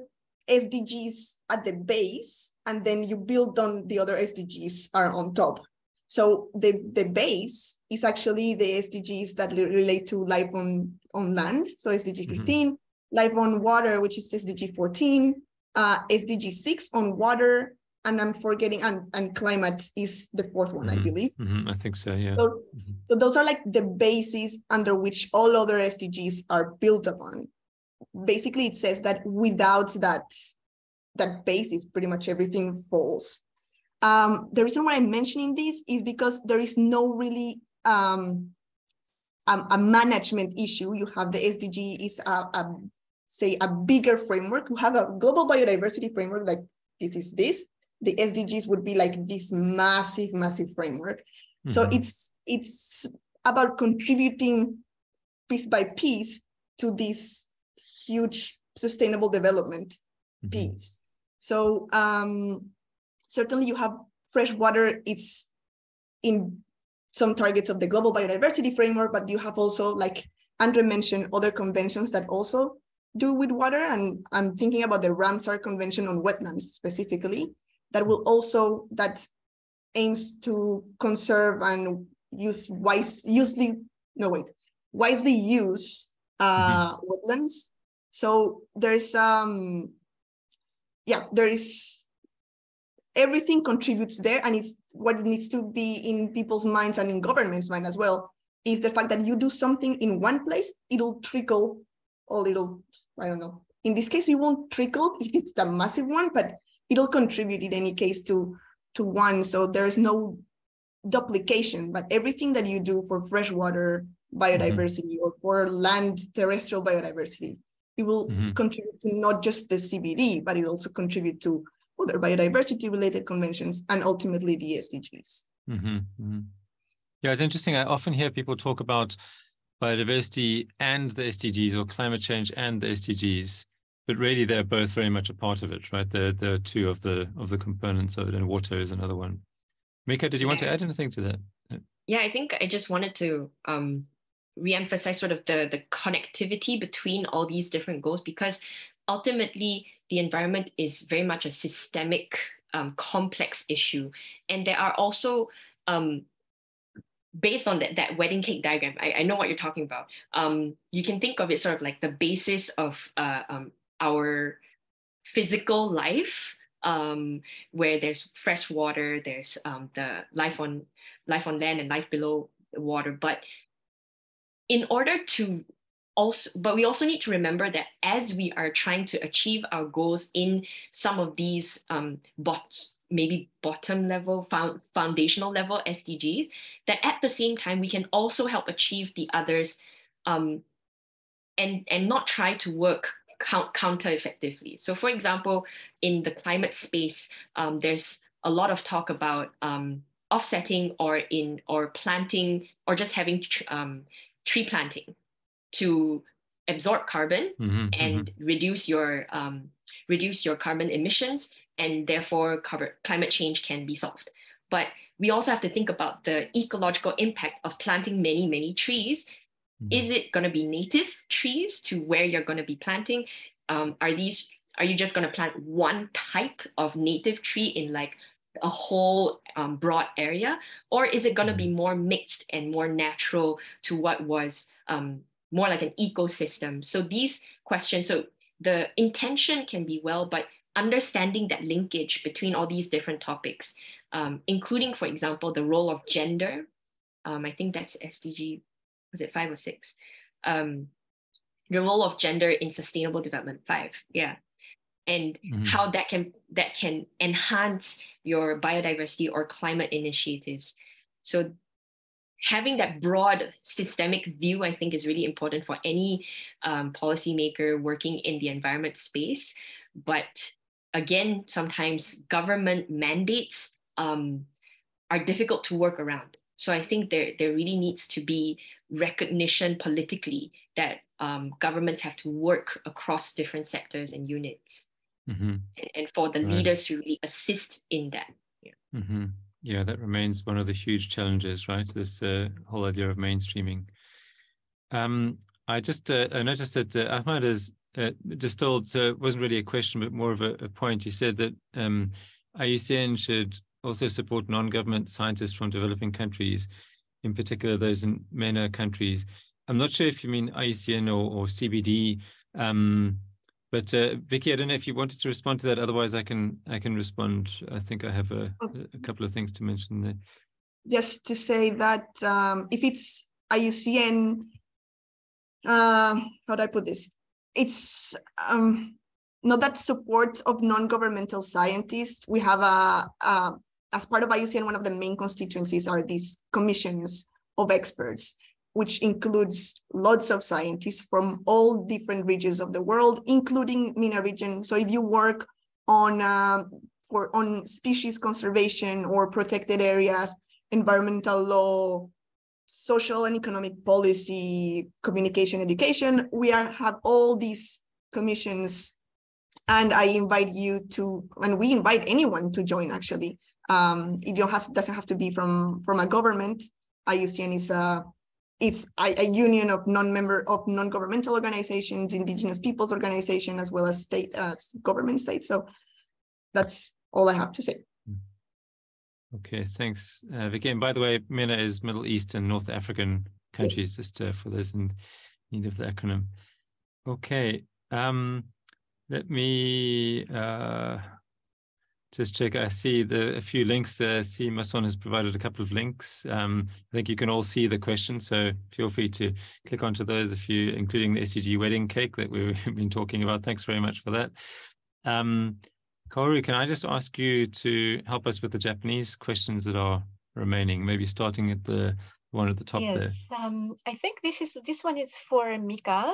SDGs at the base, and then you build on the other SDGs are on top. So the base is actually the SDGs that relate to life on land. So SDG 15, life on water, which is SDG 14, SDG 6 on water, and I'm forgetting, and climate is the 4th one, I believe. I think so, yeah. So those are like the bases under which all other SDGs are built upon. Basically, it says that without that basis, pretty much everything falls. The reason why I'm mentioning this is because there is no really a management issue. You have the SDG is say a bigger framework. You have a global biodiversity framework, like this is this. The SDGs would be like this massive framework. So it's about contributing piece by piece to this huge sustainable development piece. So certainly you have fresh water, it's in some targets of the Global Biodiversity Framework, but you have also, like Andre mentioned, other conventions that also do with water. And I'm thinking about the Ramsar Convention on Wetlands specifically, that will also, that aims to conserve and wisely use wetlands. So there's there is, everything contributes there, and it's what it needs to be in people's minds and in government's mind as well, is the fact that you do something in one place, it'll trickle a little, I don't know. In this case, it won't trickle if it's a massive one, but it'll contribute in any case to one. So there's no duplication, but everything that you do for freshwater biodiversity or for land terrestrial biodiversity, it will contribute to not just the CBD, but it also contribute to other biodiversity related conventions and ultimately the SDGs. Yeah, it's interesting. I often hear people talk about biodiversity and the SDGs, or climate change and the SDGs, but really they're both very much a part of it, right? They're 2 of the components of it, and water is another one. Mika, did you want to add anything to that? Yeah, I think I just wanted to re-emphasize sort of the connectivity between all these different goals, because ultimately the environment is very much a systemic, complex issue. And there are also, based on that wedding cake diagram, I know what you're talking about. You can think of it sort of like the basis of our physical life, where there's fresh water, there's the life on land and life below the water. But in order to but we also need to remember that as we are trying to achieve our goals in some of these maybe bottom level, foundational level SDGs, that at the same time we can also help achieve the others, and not try to work counter effectively. So for example, in the climate space, there's a lot of talk about offsetting or planting, or just having tree planting to absorb carbon and reduce your carbon emissions, and therefore climate change can be solved. But we also have to think about the ecological impact of planting many trees. Is it going to be native trees to where you're going to be planting? Are you just going to plant one type of native tree in like a whole broad area, or is it going to be more mixed and more natural to what was more like an ecosystem? So these questions, so the intention can be well, but understanding that linkage between all these different topics, including, for example, the role of gender. I think that's SDG, was it 5 or 6? The role of gender in Sustainable Development 5, yeah. And how that can enhance your biodiversity or climate initiatives. So having that broad systemic view, I think, is really important for any policymaker working in the environment space. But again, sometimes government mandates are difficult to work around. So I think there really needs to be recognition politically that governments have to work across different sectors and units, and for the leaders to really assist in that. Yeah. Yeah, that remains one of the huge challenges, right? This whole idea of mainstreaming. I just I noticed that Ahmad has just told, so it wasn't really a question, but more of a point. He said that IUCN should also support non-government scientists from developing countries, in particular those in MENA countries. I'm not sure if you mean IUCN or CBD, but Vicky, I don't know if you wanted to respond to that. Otherwise, I can respond. I think I have a couple of things to mention there. Just to say that if it's IUCN, how do I put this? It's not that support of non-governmental scientists. We have as part of IUCN, one of the main constituencies are these commissions of experts, which includes lots of scientists from all different regions of the world, including MENA region. So if you work on species conservation or protected areas, environmental law, social and economic policy, communication, education, we have all these commissions. And I invite you to, and we invite anyone to join, actually. It doesn't have to be from a government. IUCN is it's a union of non-governmental organizations, indigenous peoples organization, as well as state government states. So that's all I have to say. Okay, thanks, Vicky. And by the way, MENA is Middle East and North African countries, yes. Just for those in need of the acronym. Okay, let me just check. I see a few links. I see Mason has provided a couple of links. I think you can all see the questions, so feel free to click onto those, including the SDG wedding cake that we've been talking about. Thanks very much for that. Kaoru, can I just ask you to help us with the Japanese questions that are remaining, maybe starting at the one at the top there? Yes, I think this one is for Mika.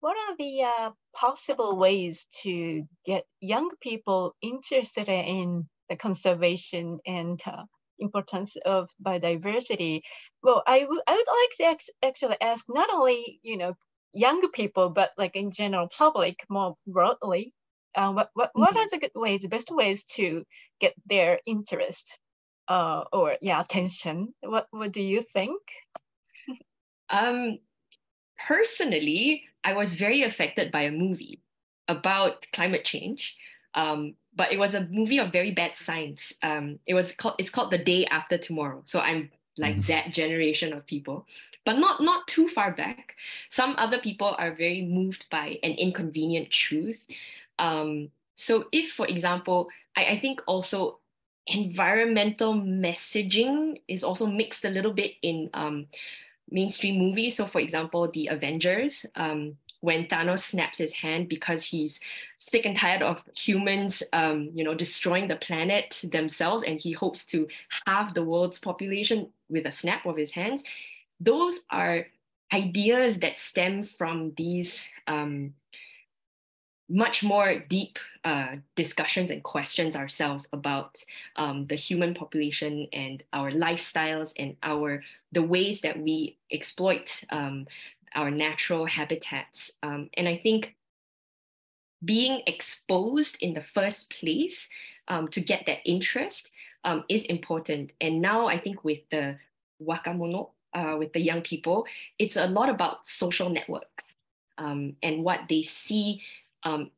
What are the possible ways to get young people interested in the conservation and importance of biodiversity? Well, I would like to actually ask not only young people, but like in general public more broadly. What are the best ways to get their interest or attention? What do you think? Personally, I was very affected by a movie about climate change, but it was a movie of very bad science. It's called The Day After Tomorrow. So I'm like that generation of people, but not too far back. Some other people are very moved by an inconvenient truth. So if, for example, I think also environmental messaging is also mixed a little bit in mainstream movies. So for example, the Avengers, when Thanos snaps his hand because he's sick and tired of humans, destroying the planet themselves, and he hopes to halve the world's population with a snap of his hands. Those are ideas that stem from these much more deep discussions and questions ourselves about the human population and our lifestyles and the ways that we exploit our natural habitats. And I think being exposed in the first place to get that interest is important. And now I think with the wakamono, with the young people, it's a lot about social networks and what they see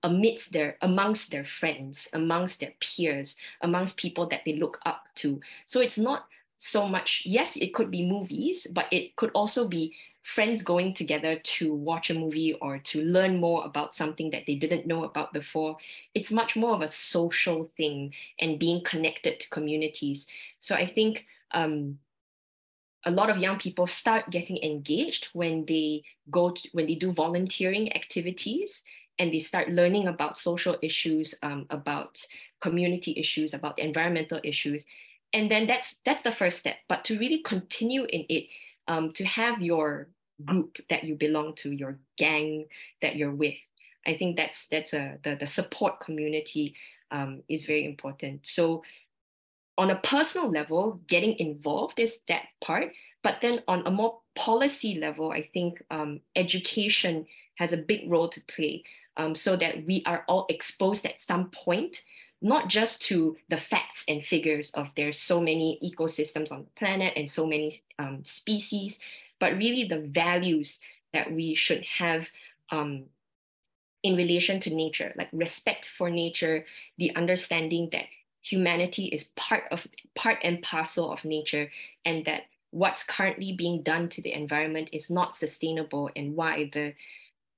amongst their friends, amongst their peers, amongst people that they look up to. So it's not so much, yes, it could be movies, but it could also be friends going together to watch a movie or to learn more about something that they didn't know about before. It's much more of a social thing and being connected to communities. So I think a lot of young people start getting engaged when they do volunteering activities, and they start learning about social issues, about community issues, about environmental issues. And then that's the first step. But to really continue in it, to have your group that you belong to, your gang that you're with, I think the support community is very important. So on a personal level, getting involved is that part. But then on a more policy level, I think education has a big role to play, so that we are all exposed at some point, not just to the facts and figures of there's so many ecosystems on the planet and so many species, but really the values that we should have in relation to nature, like respect for nature, the understanding that humanity is part and parcel of nature, and that what's currently being done to the environment is not sustainable, and why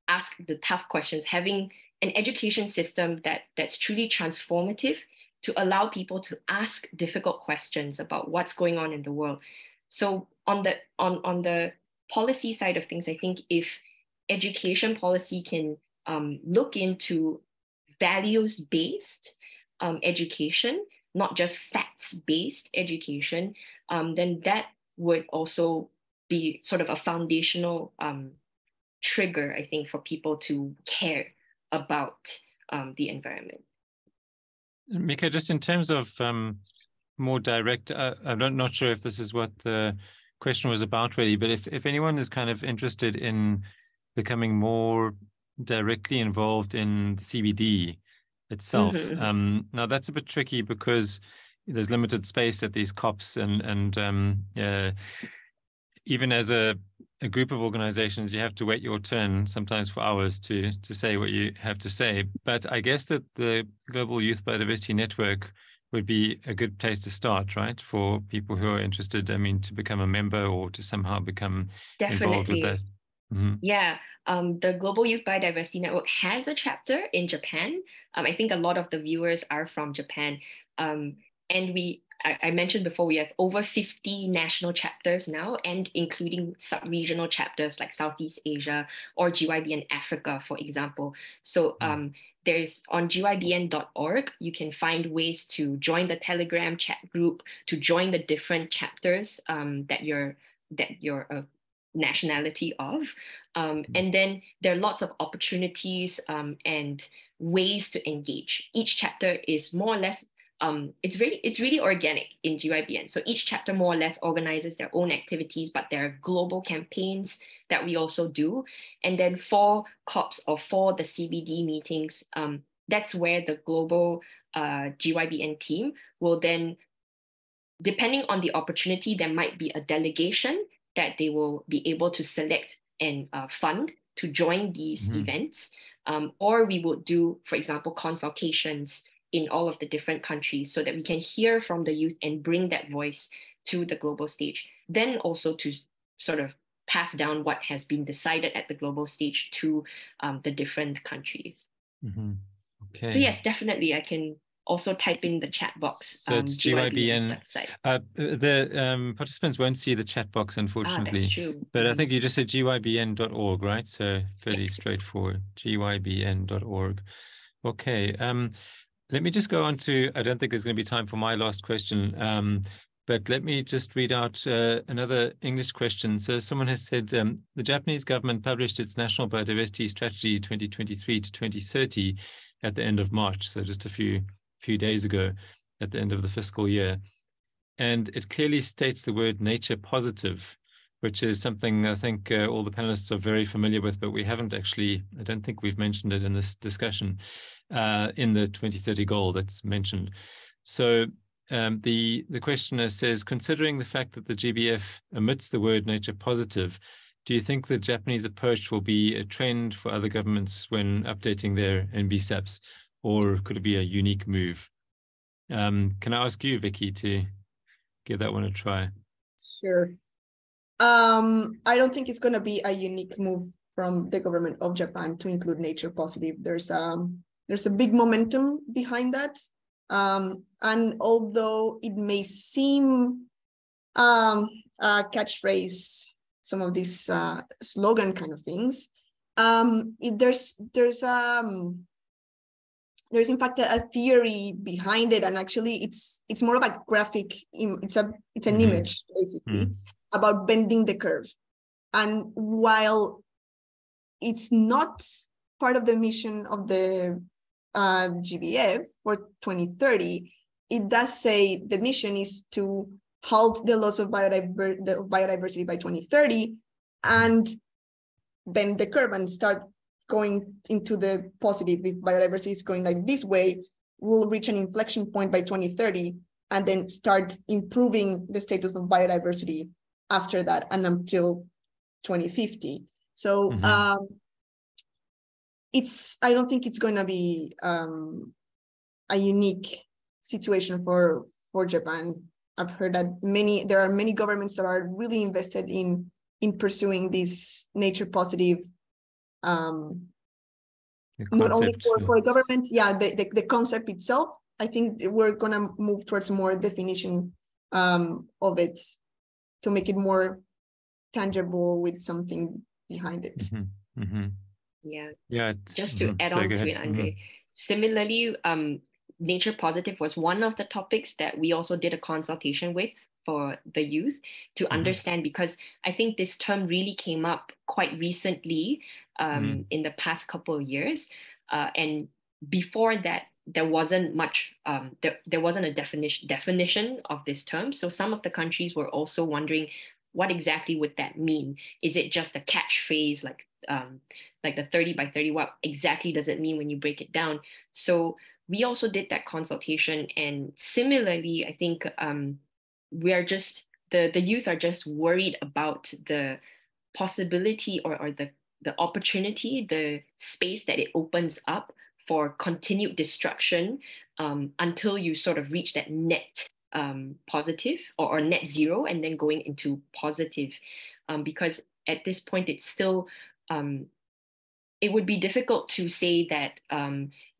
ask the tough questions, having an education system that's truly transformative to allow people to ask difficult questions about what's going on in the world. So on the policy side of things, I think if education policy can look into values-based education, not just facts-based education, then that would also be sort of a foundational trigger, I think, for people to care about the environment. Mika, just in terms of more direct, I'm not sure if this is what the question was about really, but if anyone is kind of interested in becoming more directly involved in CBD itself, now that's a bit tricky because there's limited space at these COPs, and even as a group of organizations, you have to wait your turn sometimes for hours to say what you have to say. But I guess that the Global Youth Biodiversity Network would be a good place to start, right? For people who are interested, I mean, to become a member or to somehow become involved with that. Yeah, the Global Youth Biodiversity Network has a chapter in Japan. I think a lot of the viewers are from Japan. And I mentioned before, we have over 50 national chapters now, and including sub-regional chapters like Southeast Asia or GYBN Africa, for example. So there's on GYBN.org, you can find ways to join the Telegram chat group, to join the different chapters that you're a nationality of. And then there are lots of opportunities and ways to engage. Each chapter is more or less it's really organic in GYBN. So each chapter more or less organizes their own activities, but there are global campaigns that we also do. And then for COPs or for the CBD meetings, that's where the global GYBN team will then, depending on the opportunity, there might be a delegation that they will be able to select and fund to join these events. Or we would do, for example, consultations in all of the different countries so that we can hear from the youth and bring that voice to the global stage. Then also to sort of pass down what has been decided at the global stage to the different countries. Okay. So yes, definitely, I can also type in the chat box. So it's GYBN. The participants won't see the chat box, unfortunately. That's true. But I think you just said GYBN.org, right? So fairly straightforward, GYBN.org. Okay. Let me just go on to, I don't think there's going to be time for my last question, but let me just read out another English question. So someone has said, the Japanese government published its National Biodiversity Strategy 2023 to 2030 at the end of March, so just a few days ago at the end of the fiscal year. And it clearly states the word nature positive, which is something I think all the panelists are very familiar with, but we haven't actually, I don't think we've mentioned it in this discussion in the 2030 goal that's mentioned. So the questioner says, considering the fact that the GBF omits the word nature positive, do you think the Japanese approach will be a trend for other governments when updating their NBSAPs, or could it be a unique move? Can I ask you, Vicky, to give that one a try? Sure. I don't think it's going to be a unique move from the government of Japan to include nature positive. There's a big momentum behind that. And although it may seem a catchphrase, some of these slogan kind of things, there's in fact a theory behind it, and actually it's more of a graphic. It's an image basically about bending the curve. And while it's not part of the mission of the GBF for 2030, it does say the mission is to halt the loss of biodiversity by 2030, and bend the curve and start going into the positive. If biodiversity is going like this way, we'll reach an inflection point by 2030 and then start improving the status of biodiversity after that and until 2050. So I don't think it's going to be a unique situation for Japan. I've heard that there are many governments that are really invested in pursuing this nature positive, not only for government, the concept itself. I think we're gonna move towards more definition of it to make it more tangible with something behind it. Just to add on to it, Andre. Similarly, nature positive was one of the topics that we also did a consultation with for the youth to understand, because I think this term really came up quite recently in the past couple of years. And before that, there wasn't much, there wasn't a definition of this term. So some of the countries were also wondering, what exactly would that mean? Is it just a catchphrase like the 30 by 30? What exactly does it mean when you break it down? So we also did that consultation, and similarly, I think we are just, the youth are just worried about the possibility or the opportunity, the space that it opens up for continued destruction until you sort of reach that net positive or net zero, and then going into positive, because at this point it's still, it would be difficult to say that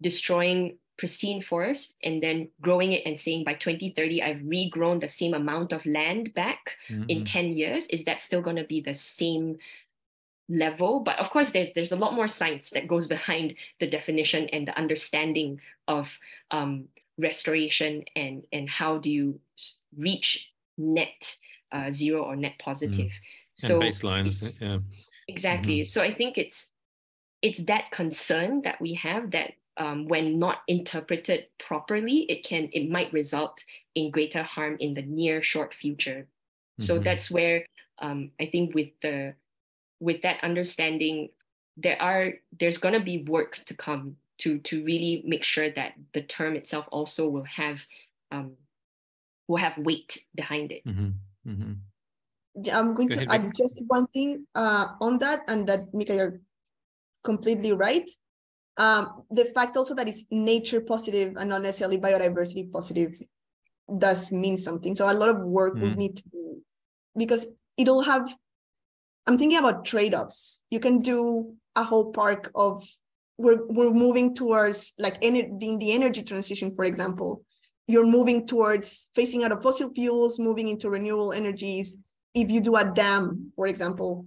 destroying pristine forest and then growing it and saying by 2030 I've regrown the same amount of land back in 10 years. Is that still going to be the same level? But of course there's a lot more science that goes behind the definition and the understanding of restoration and how do you reach net zero or net positive. So and baselines, exactly. So I think it's that concern that we have, that when not interpreted properly, it might result in greater harm in the near short future. So that's where I think with that understanding, there's going to be work to come to really make sure that the term itself also will have weight behind it. I'm going to add just one thing on that, and that, Mika, you're completely right. The fact also that it's nature positive and not necessarily biodiversity positive does mean something. So a lot of work will need to be, because it'll have, I'm thinking about trade-offs. You can do a whole park of, we're moving towards like in the energy transition, for example, you're moving towards phasing out of fossil fuels, moving into renewable energies. If you do a dam, for example,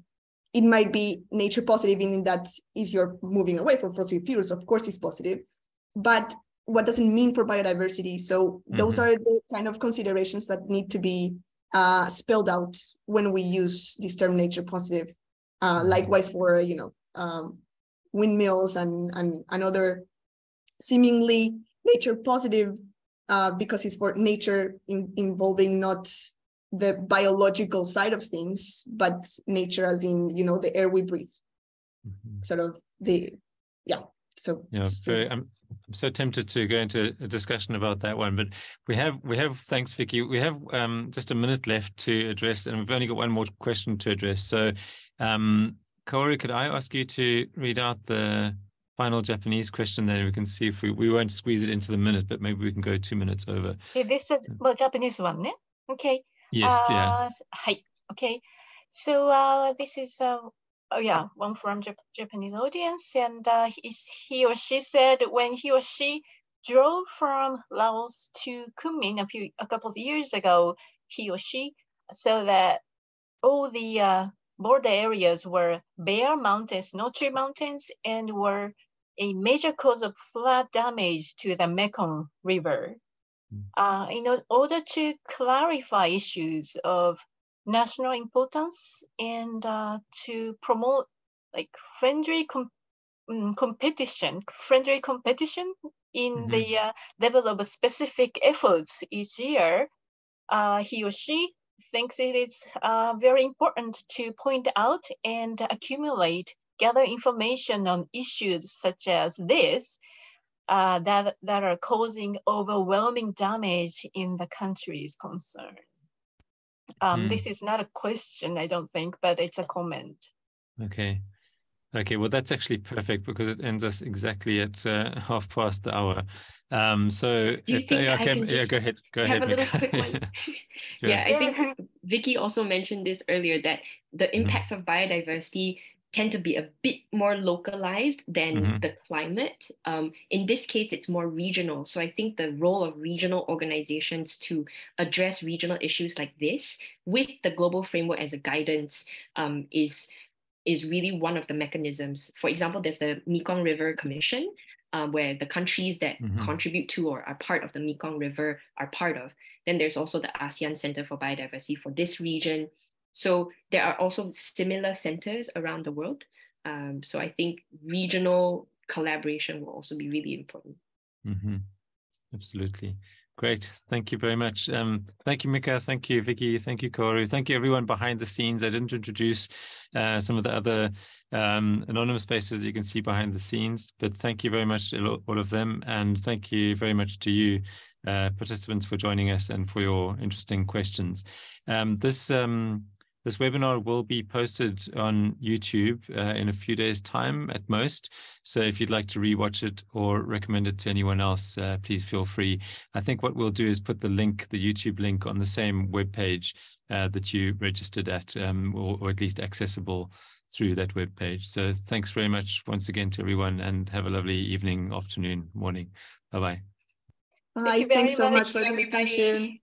it might be nature positive in that is you're moving away from fossil fuels. Of course, it's positive, but what does it mean for biodiversity? So those are the kind of considerations that need to be spelled out when we use this term nature positive. Likewise for windmills and other seemingly nature positive because it's for nature involving not the biological side of things, but nature as in, the air we breathe. Sort of I'm so tempted to go into a discussion about that one, but we have thanks, Vicky. We have just a minute left to address, and we've only got one more question to address. So Kaori, could I ask you to read out the final Japanese question there? We can see if we won't squeeze it into the minute, but maybe we can go 2 minutes over. This is Japanese one, ne? Okay. Yes, yeah. Okay. So this is one from Japanese audience, and he or she said when he or she drove from Laos to Kunming a couple of years ago, he or she saw that all the border areas were bare mountains, no tree mountains, and were a major cause of flood damage to the Mekong River. In order to clarify issues of national importance and to promote like friendly competition in the level of specific efforts each year, he or she thinks it is very important to point out and gather information on issues such as this that are causing overwhelming damage in the countries concerned. This is not a question, I don't think, but it's a comment. Okay. Okay, well, that's actually perfect because it ends us exactly at 1/2 the hour. So do you think I can just go ahead, have a little Mika. quick one? Sure. Yeah, I think Vicky also mentioned this earlier, that the impacts of biodiversity tend to be a bit more localized than the climate. In this case, it's more regional. So I think the role of regional organizations to address regional issues like this with the global framework as a guidance is really one of the mechanisms. For example, there's the Mekong River Commission, where the countries that contribute to or are part of the Mekong River are part of. Then there's also the ASEAN Center for Biodiversity for this region. So there are also similar centers around the world. So I think regional collaboration will also be really important. Absolutely. Great. Thank you very much. Thank you, Mika. Thank you, Vicky. Thank you, Koru. Thank you, everyone behind the scenes. I didn't introduce some of the other anonymous faces you can see behind the scenes, but thank you very much, all of them. And thank you very much to you, participants, for joining us and for your interesting questions. This webinar will be posted on YouTube in a few days' time at most. So if you'd like to rewatch it or recommend it to anyone else, please feel free. I think what we'll do is put the link, the YouTube link, on the same webpage that you registered at, or at least accessible through that webpage. So thanks very much once again to everyone, and have a lovely evening, afternoon, morning. Bye-bye. Bye. Thanks so much for the invitation.